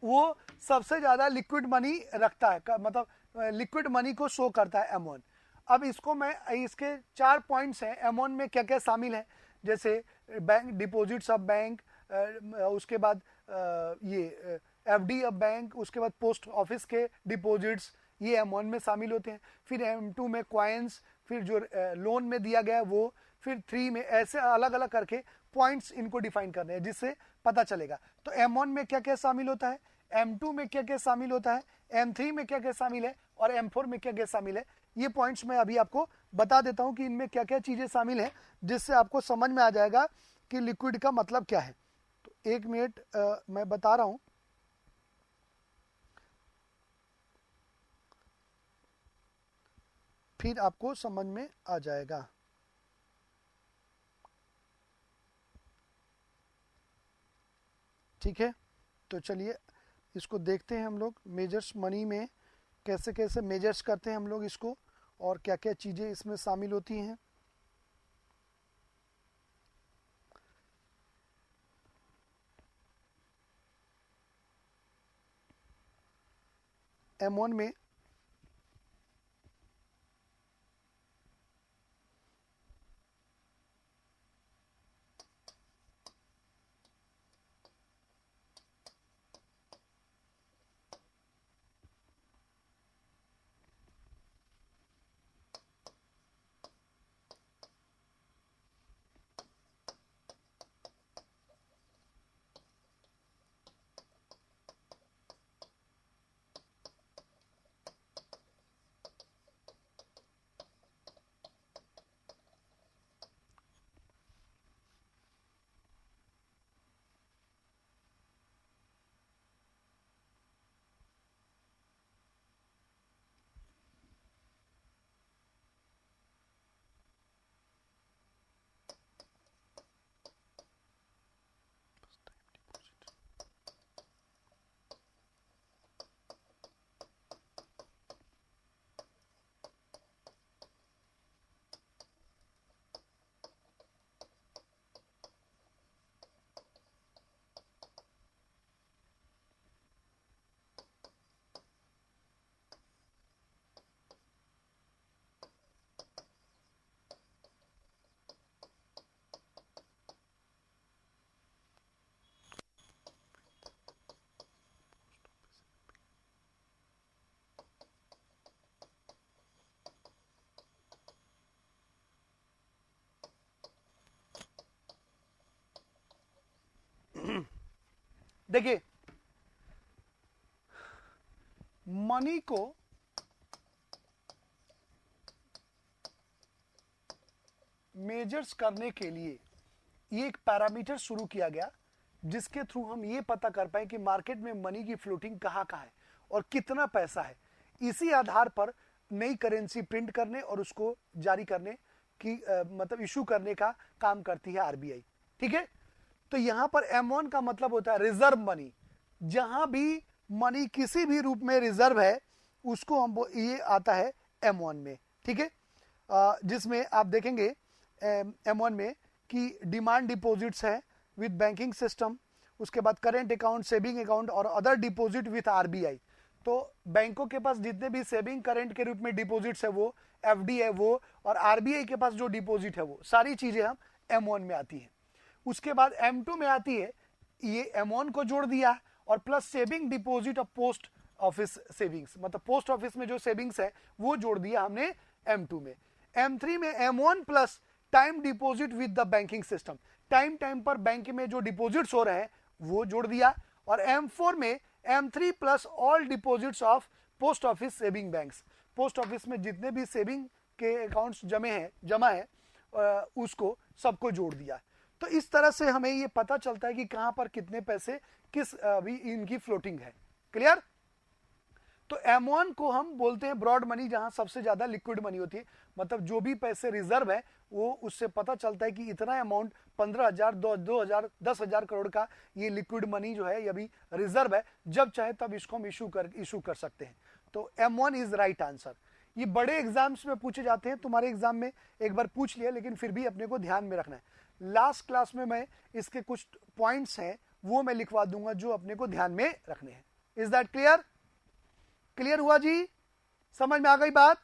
Speaker 1: वो सबसे ज्यादा लिक्विड मनी रखता है, मतलब लिक्विड मनी को शो करता है M1। अब इसको मैं, इसके 4 पॉइंट्स हैं M1 में क्या क्या शामिल है, जैसे बैंक डिपॉजिट्स ऑफ बैंक, उसके बाद ये FD ऑफ बैंक, उसके बाद पोस्ट ऑफिस के डिपॉजिट्स, ये M1 में शामिल होते हैं। फिर M2 में क्वाइंस, फिर जो लोन में दिया गया है वो, फिर 3 में, ऐसे अलग अलग करके पॉइंट्स इनको डिफाइन करने हैं जिससे पता चलेगा। तो M1 में क्या क्या शामिल होता है, M2 में क्या क्या शामिल होता है, M3 में क्या क्या शामिल है और M4 में क्या क्या शामिल है। ये पॉइंट्स मैं अभी आपको बता देता हूं कि इनमें क्या क्या चीजें शामिल हैं, जिससे आपको समझ में आ जाएगा कि लिक्विड का मतलब क्या है। तो 1 मिनट मैं बता रहा हूं, फिर आपको समझ में आ जाएगा। ठीक है, तो चलिए इसको देखते हैं हम लोग, मेजर्स मनी में कैसे कैसे मेजर्स करते हैं हम लोग इसको, और क्या क्या चीज़ें इसमें शामिल होती हैं। M1 में देखिए, मनी को मेजर्स करने के लिए ये एक पैरामीटर शुरू किया गया जिसके थ्रू हम ये पता कर पाए कि मार्केट में मनी की फ्लोटिंग कहाँ कहाँ है और कितना पैसा है। इसी आधार पर नई करेंसी प्रिंट करने और उसको जारी करने की मतलब इशू करने का काम करती है आरबीआई। ठीक है, तो यहां पर M1 का मतलब होता है रिजर्व मनी। जहां भी मनी किसी भी रूप में रिजर्व है उसको हम ये आता है M1 में। ठीक है, जिसमें आप देखेंगे M1 में कि डिमांड डिपॉजिट्स है विद बैंकिंग सिस्टम, उसके बाद करेंट अकाउंट, सेविंग अकाउंट और अदर डिपॉजिट विथ आरबीआई। तो बैंकों के पास जितने भी सेविंग करेंट के रूप में डिपॉजिट्स है वो, एफडी है वो, और आरबीआई के पास जो डिपॉजिट है वो सारी चीजें हम M1 में आती हैं। उसके बाद M2 में आती है, ये M1 को जोड़ दिया और plus saving deposit of post office savings, मतलब पोस्ट ऑफिस में जो सेविंग्स है वो जोड़ दिया हमने M2 में। M3 में M1 plus time deposit with the banking system, time time पर बैंक में जो डिपॉजिट्स हो रहे हैं वो जोड़ दिया। और M4 में M3 plus all deposits of post office saving banks, post office में जितने भी सेविंग के अकाउंट्स जमा है उसको सबको जोड़ दिया। तो इस तरह से हमें ये पता चलता है कि कहां पर कितने पैसे किस भी इनकी फ्लोटिंग है। क्लियर? तो M1 को हम बोलते हैं ब्रॉड मनी, जहां सबसे ज्यादा लिक्विड मनी होती है, मतलब जो भी पैसे रिजर्व है वो उससे पता चलता है कि इतना अमाउंट 15,000, 2,000, 10,000 करोड़ का ये लिक्विड मनी जो है ये अभी रिजर्व है, जब चाहे तब इसको हम इशू कर सकते हैं। तो M1 इज राइट आंसर। ये बड़े एग्जाम्स में पूछे जाते हैं, तुम्हारे एग्जाम में एक बार पूछ लिया, लेकिन फिर भी अपने को ध्यान में रखना है। लास्ट क्लास में मैं इसके कुछ पॉइंट्स हैं वो मैं लिखवा दूंगा जो अपने को ध्यान में रखने हैं। Is that clear? क्लियर हुआ जी? समझ में आ गई बात?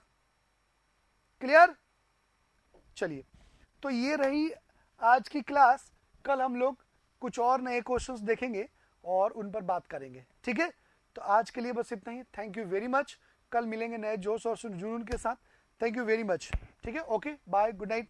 Speaker 1: क्लियर? चलिए, तो ये रही आज की क्लास। कल हम लोग कुछ और नए क्वेश्चंस देखेंगे और उन पर बात करेंगे। ठीक है, तो आज के लिए बस इतना ही। Thank you very much. कल मिलेंगे नए जोश और जुनून के साथ। Thank you very much. ठीक है, ओके, बाय, गुड नाइट।